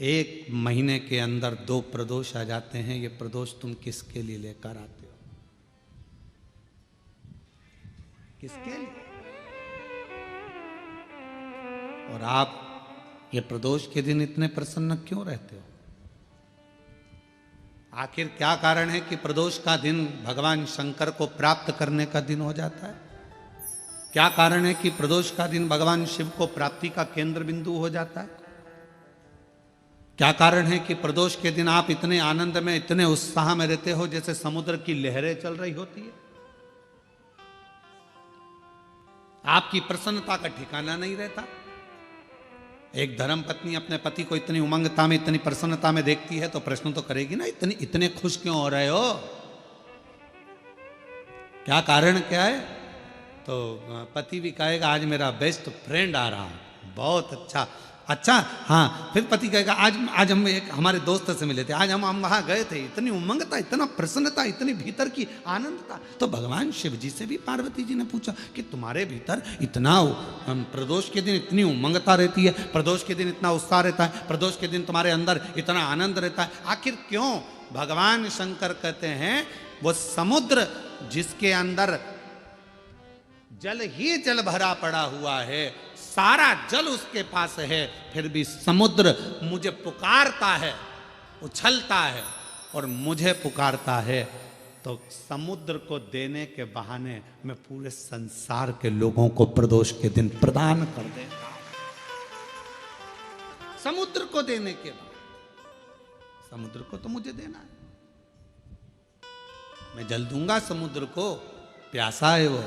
1 महीने के अंदर 2 प्रदोष आ जाते हैं, ये प्रदोष तुम किसके लिए लेकर आते हो? किसके लिए? और आप ये प्रदोष के दिन इतने प्रसन्न क्यों रहते हो? आखिर क्या कारण है कि प्रदोष का दिन भगवान शंकर को प्राप्त करने का दिन हो जाता है? क्या कारण है कि प्रदोष का दिन भगवान शिव को प्राप्ति का केंद्र बिंदु हो जाता है? क्या कारण है कि प्रदोष के दिन आप इतने आनंद में, इतने उत्साह में रहते हो जैसे समुद्र की लहरें चल रही होती है? आपकी प्रसन्नता का ठिकाना नहीं रहता। एक धर्म पत्नी अपने पति को इतनी उमंगता में, इतनी प्रसन्नता में देखती है तो प्रश्न तो करेगी ना, इतने खुश क्यों हो रहे हो, क्या कारण क्या है? तो पति भी कहेगा आज मेरा बेस्ट फ्रेंड आ रहा है, बहुत अच्छा, हाँ। फिर पति कहेगा आज हम एक हमारे दोस्त से मिले थे, आज हम वहां गए थे, इतनी उमंगता, इतना प्रसन्नता, इतनी भीतर की आनंद था। तो भगवान शिव जी से भी पार्वती जी ने पूछा कि तुम्हारे भीतर इतना प्रदोष के दिन इतनी उमंगता रहती है, प्रदोष के दिन इतना उत्साह रहता है, प्रदोष के दिन तुम्हारे अंदर इतना आनंद रहता है, आखिर क्यों? भगवान शंकर कहते हैं वो समुद्र जिसके अंदर जल ही जल भरा पड़ा हुआ है, सारा जल उसके पास है, फिर भी समुद्र मुझे पुकारता है, उछलता है और मुझे पुकारता है, तो समुद्र को देने के बहाने मैं पूरे संसार के लोगों को प्रदोष के दिन प्रदान कर देता हूं। समुद्र को देने के बाद समुद्र को तो मुझे देना है, मैं जल दूंगा समुद्र को, प्यासा है वो।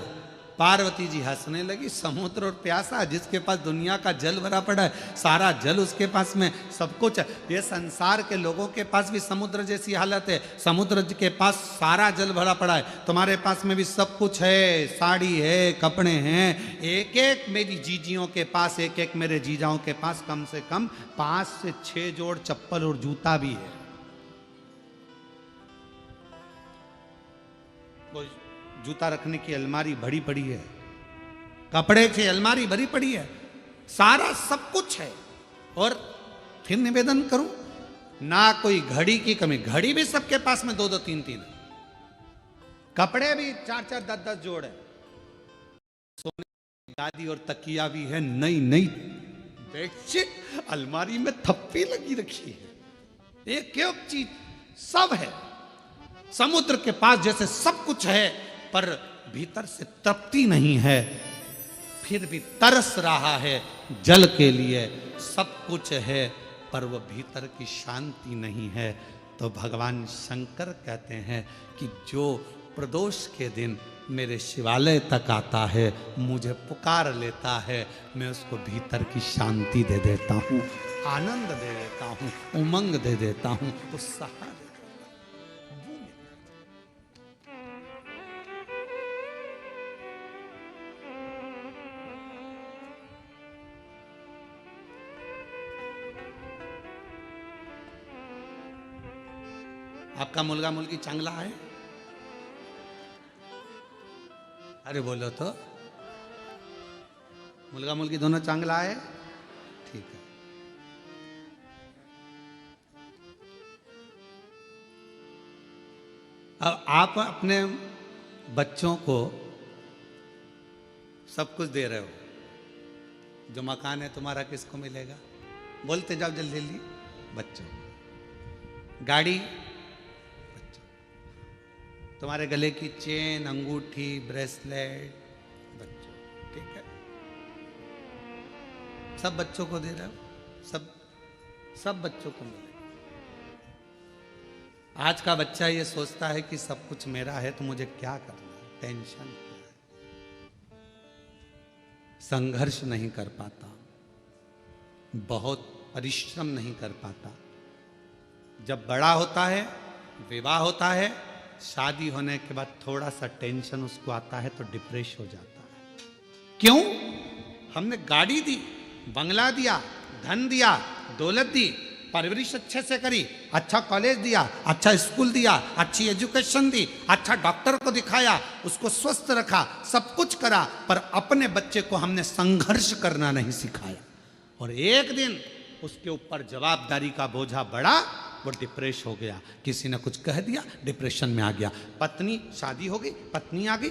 पार्वती जी हंसने लगी, समुद्र और प्यासा, जिसके पास दुनिया का जल भरा पड़ा है, सारा जल उसके पास में, सब कुछ। ये संसार के लोगों के पास भी समुद्र जैसी हालत है, समुद्र के पास सारा जल भरा पड़ा है, तुम्हारे पास में भी सब कुछ है, साड़ी है, कपड़े हैं, एक एक मेरी जीजियों के पास, एक एक मेरे जीजाओं के पास कम से कम 5 से 6 जोड़ चप्पल और जूता भी है। जूता रखने की अलमारी भरी पड़ी है, कपड़े की अलमारी भरी पड़ी है, सारा सब कुछ है। और फिर निवेदन करूं, ना कोई घड़ी की कमी, घड़ी भी सबके पास में 2-2 3-3 है, कपड़े भी 4-4 10-10 जोड़ है, सोने की गादी और तकिया भी है, नई नई बेडशीट अलमारी में थप्पी लगी रखी है, एक एक चीज सब है। समुद्र के पास जैसे सब कुछ है पर भीतर से तृप्ति नहीं है, फिर भी तरस रहा है जल के लिए, सब कुछ है पर वो भीतर की शांति नहीं है। तो भगवान शंकर कहते हैं कि जो प्रदोष के दिन मेरे शिवालय तक आता है, मुझे पुकार लेता है, मैं उसको भीतर की शांति दे देता हूँ, आनंद दे देता हूँ, उमंग दे देता हूँ, उत्साह दे देता हूँ। आपका मुलगा मुलगी चांगला है? अरे बोलो तो, मुलगा मुलगी दोनों चांगला है? ठीक है। अब आप अपने बच्चों को सब कुछ दे रहे हो, जो मकान है तुम्हारा किसको मिलेगा? बोलते जाओ जल्दी जल्दी। बच्चों। गाड़ी, तुम्हारे गले की चेन, अंगूठी, ब्रेसलेट, बच्चों, ठीक है, सब बच्चों को दे रहे हो, सब बच्चों को मिले। आज का बच्चा ये सोचता है कि सब कुछ मेरा है तो मुझे क्या करना है, टेंशन क्या है, संघर्ष नहीं कर पाता, बहुत परिश्रम नहीं कर पाता। जब बड़ा होता है, विवाह होता है, शादी होने के बाद थोड़ा सा टेंशन उसको आता है तो डिप्रेस हो जाता है। क्यों? हमने गाड़ी दी, बंगला दिया, धन दिया, दौलत दी, परवरिश अच्छे से करी, अच्छा कॉलेज दिया, अच्छा स्कूल दिया, अच्छी एजुकेशन दी, अच्छा डॉक्टर को दिखाया, उसको स्वस्थ रखा, सब कुछ करा, पर अपने बच्चे को हमने संघर्ष करना नहीं सिखाया। और एक दिन उसके ऊपर जवाबदारी का बोझा बढ़ा, वो डिप्रेस हो गया, किसी ने कुछ कह दिया, डिप्रेशन में आ गया। पत्नी, शादी हो गई, पत्नी आ गई,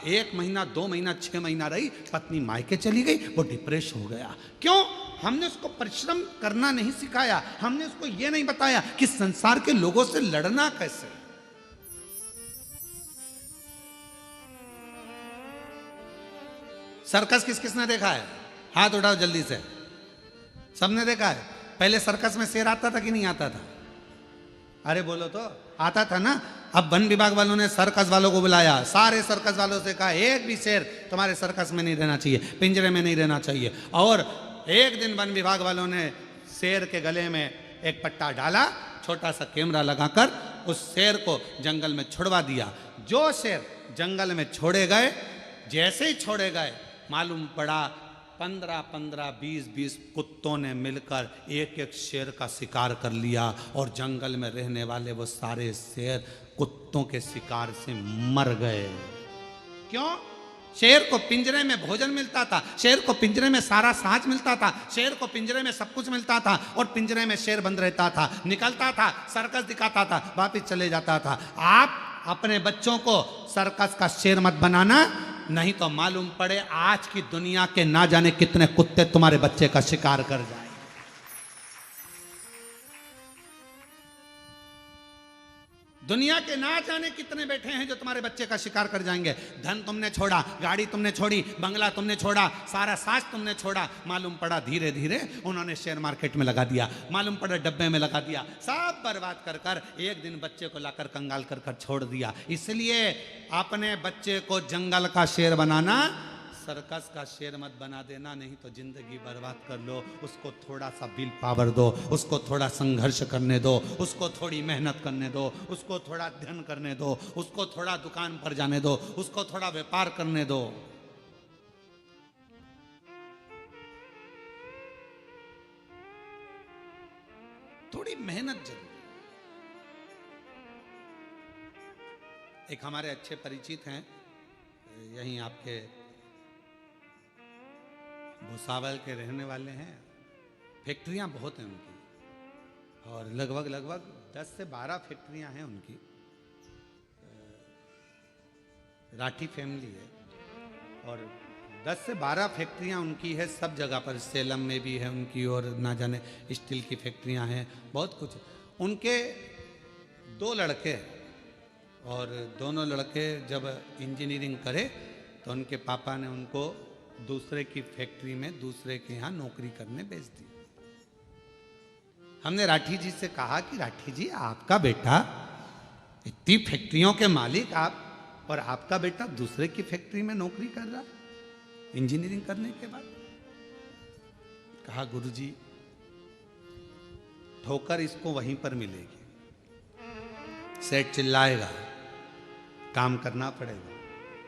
1 महीना 2 महीना 6 महीना रही, पत्नी मायके चली गई, वो डिप्रेस हो गया। क्यों? हमने उसको परिश्रम करना नहीं सिखाया, हमने उसको यह नहीं बताया कि संसार के लोगों से लड़ना कैसे। सर्कस किस किसने देखा है? हाथ उठाओ जल्दी से। सबने देखा है। पहले सर्कस में शेर आता था कि नहीं आता था? अरे बोलो तो, आता था ना। अब वन विभाग वालों ने सर्कस वालों को बुलाया, सारे सर्कस वालों से कहा एक भी शेर तुम्हारे सर्कस में नहीं रहना चाहिए, पिंजरे में नहीं रहना चाहिए। और एक दिन वन विभाग वालों ने शेर के गले में एक पट्टा डाला, छोटा सा कैमरा लगाकर उस शेर को जंगल में छुड़वा दिया। जो शेर जंगल में छोड़े गए, जैसे ही छोड़े गए, मालूम पड़ा 15-15, 20-20 कुत्तों ने मिलकर एक एक शेर का शिकार कर लिया और जंगल में रहने वाले वो सारे शेर कुत्तों के शिकार से मर गए। क्यों? शेर को पिंजरे में भोजन मिलता था, शेर को पिंजरे में सारा साज मिलता था, शेर को पिंजरे में सब कुछ मिलता था और पिंजरे में शेर बंद रहता था, निकलता था, सर्कस दिखाता था, वापिस चले जाता था। आप अपने बच्चों को सर्कस का शेर मत बनाना, नहीं तो मालूम पड़े आज की दुनिया के ना जाने कितने कुत्ते तुम्हारे बच्चे का शिकार कर जाए। दुनिया के ना जाने कितने बैठे हैं जो तुम्हारे बच्चे का शिकार कर जाएंगे। धन तुमने छोड़ा, गाड़ी तुमने छोड़ी, बंगला तुमने छोड़ा, सारा साज तुमने छोड़ा, मालूम पड़ा धीरे धीरे उन्होंने शेयर मार्केट में लगा दिया, मालूम पड़ा डब्बे में लगा दिया, सब बर्बाद कर कर एक दिन बच्चे को लाकर कंगाल कर कर छोड़ दिया। इसलिए अपने बच्चे को जंगल का शेर बनाना, सर्कस का शेर मत बना देना, नहीं तो जिंदगी बर्बाद कर लो। उसको थोड़ा सा विल पावर दो, उसको थोड़ा संघर्ष करने दो, उसको थोड़ी मेहनत करने दो, उसको थोड़ा अध्ययन करने दो, उसको थोड़ा दुकान पर जाने दो, उसको थोड़ा व्यापार करने दो। थोड़ी मेहनत जरूरी। एक हमारे अच्छे परिचित हैं, यहीं आपके भुसावल के रहने वाले हैं। फैक्ट्रियां बहुत हैं उनकी और लगभग 10 से 12 फैक्ट्रियां हैं उनकी। राठी फैमिली है और 10 से 12 फैक्ट्रियां उनकी है सब जगह पर। सेलम में भी है उनकी और ना जाने स्टील की फैक्ट्रियां हैं, बहुत कुछ। उनके 2 लड़के और दोनों लड़के जब इंजीनियरिंग करे तो उनके पापा ने उनको दूसरे की फैक्ट्री में दूसरे के यहाँ नौकरी करने भेज दी। हमने राठी जी से कहा कि राठी जी, आपका बेटा इतनी फैक्ट्रियों के मालिक आप, और आपका बेटा दूसरे की फैक्ट्री में नौकरी कर रहा इंजीनियरिंग करने के बाद। कहा गुरुजी, ठोकर इसको वहीं पर मिलेगी, सेठ चिल्लाएगा, काम करना पड़ेगा,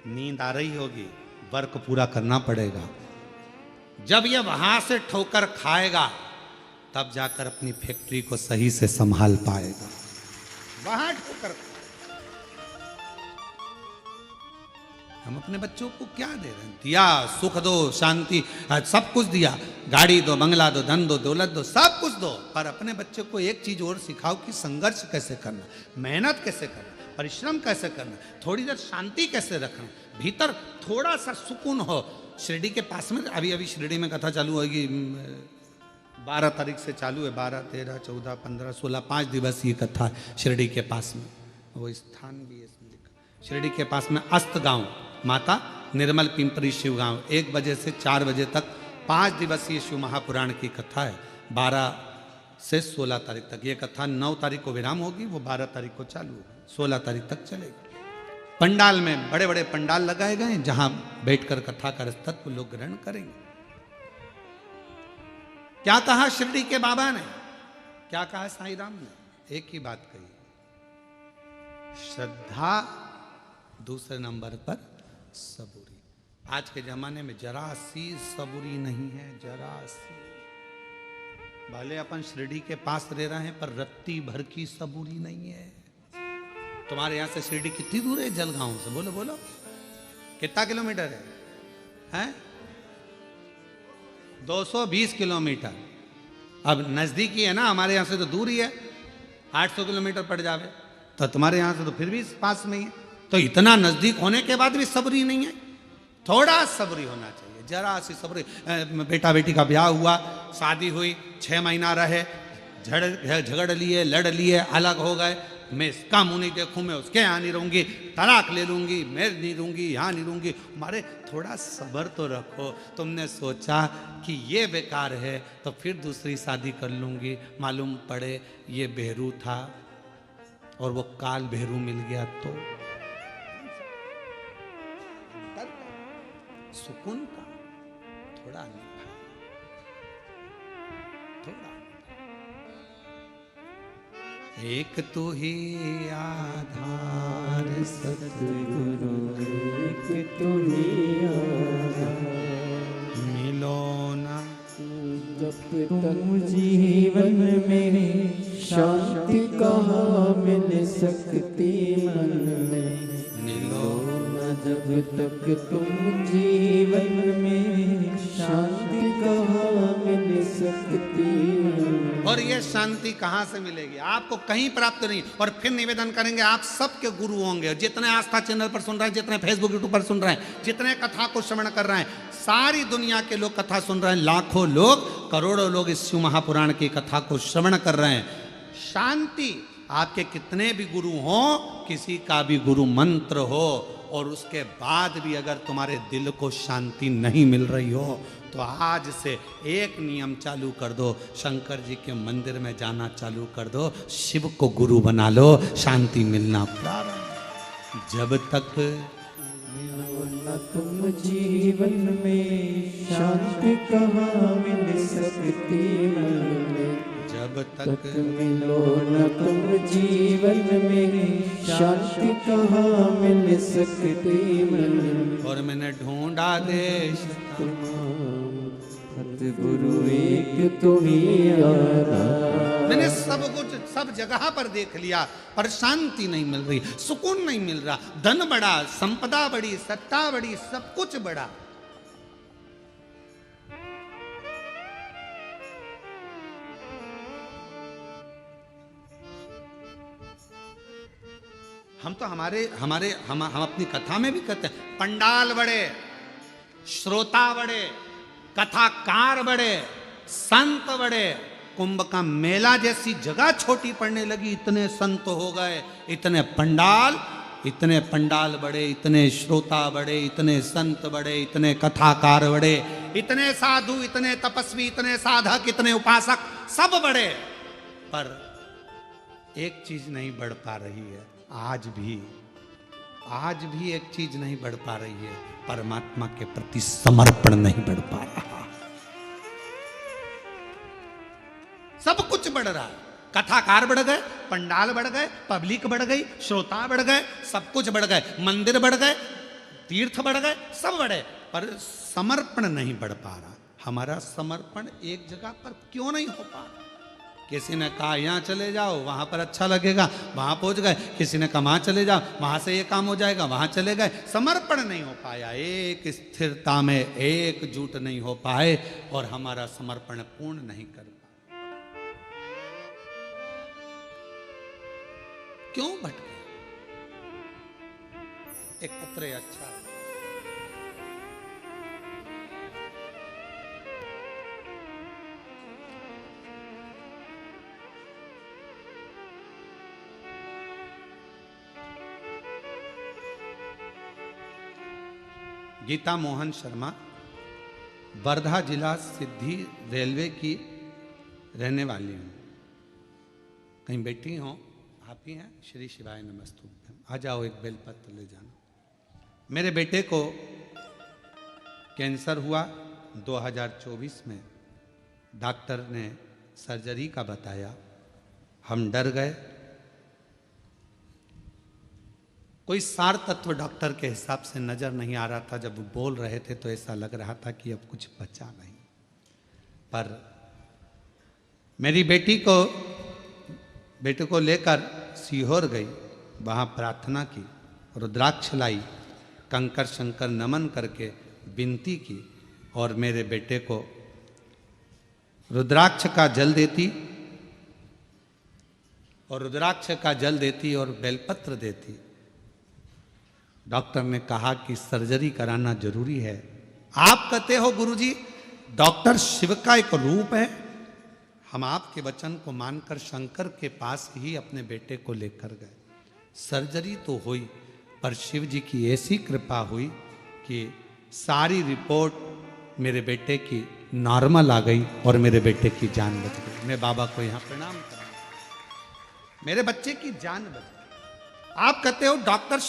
नींद आ रही होगी, वर्क पूरा करना पड़ेगा। जब ये वहां से ठोकर खाएगा तब जाकर अपनी फैक्ट्री को सही से संभाल पाएगा। वहां ठोकर। हम अपने बच्चों को क्या दे रहे हैं? दिया, सुख दो, शांति, सब कुछ दिया, गाड़ी दो, बंगला दो, धन दो, दौलत दो, सब कुछ दो, पर अपने बच्चे को एक चीज और सिखाओ कि संघर्ष कैसे करना, मेहनत कैसे करना, परिश्रम कैसे करना, थोड़ी देर शांति कैसे रखना, भीतर थोड़ा सा सुकून हो। शिरडी के पास में अभी शिरडी में कथा चालू होगी, 12 तारीख से चालू है, 12, 13, 14, 15, 16, 5 दिवसीय कथा शिरडी के पास में। वो स्थान भी है इसमें लिखा, शिरडी के पास में अस्त गांव, माता निर्मल पिंपरी शिव गांव, 1 बजे से 4 बजे तक 5 दिवसीय शिव महापुराण की कथा है। 12 से 16 तारीख तक ये कथा, 9 तारीख को विराम होगी, वो 12 तारीख को चालू होगी, 16 तारीख तक चलेगी। पंडाल में बड़े बड़े पंडाल लगाए गए जहां बैठकर कथा का तत्व लोग ग्रहण करेंगे। क्या कहा शिरडी के बाबा ने, क्या कहा साईं राम ने? एक ही बात कही, श्रद्धा, दूसरे नंबर पर सबूरी। आज के जमाने में जरा सी सबूरी नहीं है, जरा सी। भले अपन शिरडी के पास रह रहे हैं पर रत्ती भर की सबूरी नहीं है। तुम्हारे यहां से शिरडी कितनी दूर है? जलगांव से बोलो बोलो, कितना किलोमीटर है? हैं 220 किलोमीटर। अब नजदीकी है ना, हमारे यहां से तो दूर ही है, 800 किलोमीटर पड़ जावे, तो तुम्हारे यहां से तो फिर भी पास में ही है। तो इतना नजदीक होने के बाद भी सबरी नहीं है, थोड़ा सबरी होना चाहिए। जरा सी सब्र। बेटा बेटी का ब्याह हुआ, शादी हुई, 6 महीना रहे, झगड़ लिए, लड़ लिए, अलग हो गए। मैं इसका मुंह नहीं देखूं, मैं उसके यहाँ नहीं रहूंगी, तलाक ले लूंगी, मैं नहीं रहूंगी, यहाँ नहीं रहूंगी। मारे थोड़ा सब्र तो रखो। तुमने सोचा कि ये बेकार है तो फिर दूसरी शादी कर लूंगी, मालूम पड़े ये बेहरू था और वो काल बेहरू मिल गया तो सुकून का थोड़ा नहीं, थोड़ा। एक तू ही आधार सतगुरु एक तू ही मिलो ना जब तुम जीवन में शांति कहाँ मिल सकती मन में, मिलो जब तक तुम जीवन में शांति कहाँ मिल सकती मन। और ये शांति कहाँ से मिलेगी? आपको कहीं प्राप्त नहीं। और फिर निवेदन करेंगे, आप सबके गुरु होंगे, जितने आस्था चैनल पर सुन रहे हैं, जितने फेसबुक यूट्यूब पर सुन रहे हैं, जितने कथा को श्रवण कर रहे हैं, सारी दुनिया के लोग कथा सुन रहे हैं, लाखों लोग, करोड़ों लोग इस शिव महापुराण की कथा को श्रवण कर रहे हैं। शांति, आपके कितने भी गुरु हो, किसी का भी गुरु मंत्र हो, और उसके बाद भी अगर तुम्हारे दिल को शांति नहीं मिल रही हो, तो आज से एक नियम चालू कर दो, शंकर जी के मंदिर में जाना चालू कर दो, शिव को गुरु बना लो, शांति मिलना प्रारंभ। जब तक न तुम जीवन में शांति कहाँ मिल सकती मन में, जब तक मिलो न तुम जीवन में शांति कहाँ मिल सकती मन में। और मैंने ढूंढा देश सतगुरु एक तुम ही आधार। मैंने सब कुछ सब जगह पर देख लिया, पर शांति नहीं मिल रही, सुकून नहीं मिल रहा। धन बढ़ा, संपदा बढ़ी, सत्ता बढ़ी, सब कुछ बढ़ा, हम तो हम अपनी कथा में भी कहते हैं, पंडाल बड़े, श्रोता बड़े, कथाकार बड़े, संत बड़े, कुंभ का मेला जैसी जगह छोटी पड़ने लगी, इतने संत हो गए, इतने पंडाल बड़े, इतने श्रोता बड़े, इतने संत बड़े, इतने कथाकार बड़े, इतने साधु, इतने तपस्वी, इतने साधक, इतने उपासक, सब बड़े, पर एक चीज नहीं बढ़ पा रही है। आज भी एक चीज नहीं बढ़ पा रही है, परमात्मा के प्रति समर्पण नहीं बढ़ पा रहा। सब कुछ बढ़ रहा है, कथाकार बढ़ गए, पंडाल बढ़ गए, पब्लिक बढ़ गई, श्रोता बढ़ गए, सब कुछ बढ़ गए, मंदिर बढ़ गए, तीर्थ बढ़ गए, सब बढ़े, पर समर्पण नहीं बढ़ पा रहा। हमारा समर्पण एक जगह पर क्यों नहीं हो पा रहा? किसी ने कहा यहाँ चले जाओ, वहां पर अच्छा लगेगा, वहां पहुंच गए। किसी ने कहा वहां चले जाओ, वहां से ये काम हो जाएगा, वहां चले गए। समर्पण नहीं हो पाया, एक स्थिरता में एकजुट नहीं हो पाए, और हमारा समर्पण पूर्ण नहीं कर पाए। क्यों भटके? एक पत्र अच्छा, गीता मोहन शर्मा, वर्धा जिला सिद्धि रेलवे की रहने वाली हूँ। कहीं बैठी हो आप ही हैं? श्री शिवाय नमस्तुभ्यम। आ जाओ, एक बेलपत्र ले जाना। मेरे बेटे को कैंसर हुआ 2024 में, डॉक्टर ने सर्जरी का बताया, हम डर गए। कोई सार तत्व डॉक्टर के हिसाब से नजर नहीं आ रहा था। जब वो बोल रहे थे तो ऐसा लग रहा था कि अब कुछ बचा नहीं। पर मेरी बेटे को लेकर सीहोर गई, वहाँ प्रार्थना की, रुद्राक्ष लाई, कंकर शंकर नमन करके विनती की, और मेरे बेटे को रुद्राक्ष का जल देती और बेलपत्र देती। डॉक्टर ने कहा कि सर्जरी कराना जरूरी है, आप कहते हो गुरुजी डॉक्टर शिव का एक रूप है। हम आपके वचन को मानकर शंकर के पास ही अपने बेटे को लेकर गए। सर्जरी तो हुई, पर शिव जी की ऐसी कृपा हुई कि सारी रिपोर्ट मेरे बेटे की नॉर्मल आ गई और मेरे बेटे की जान बच गई। मैं बाबा को यहाँ प्रणाम कर, मेरे बच्चे की जान बच गई। आप कहते हो डॉक्टर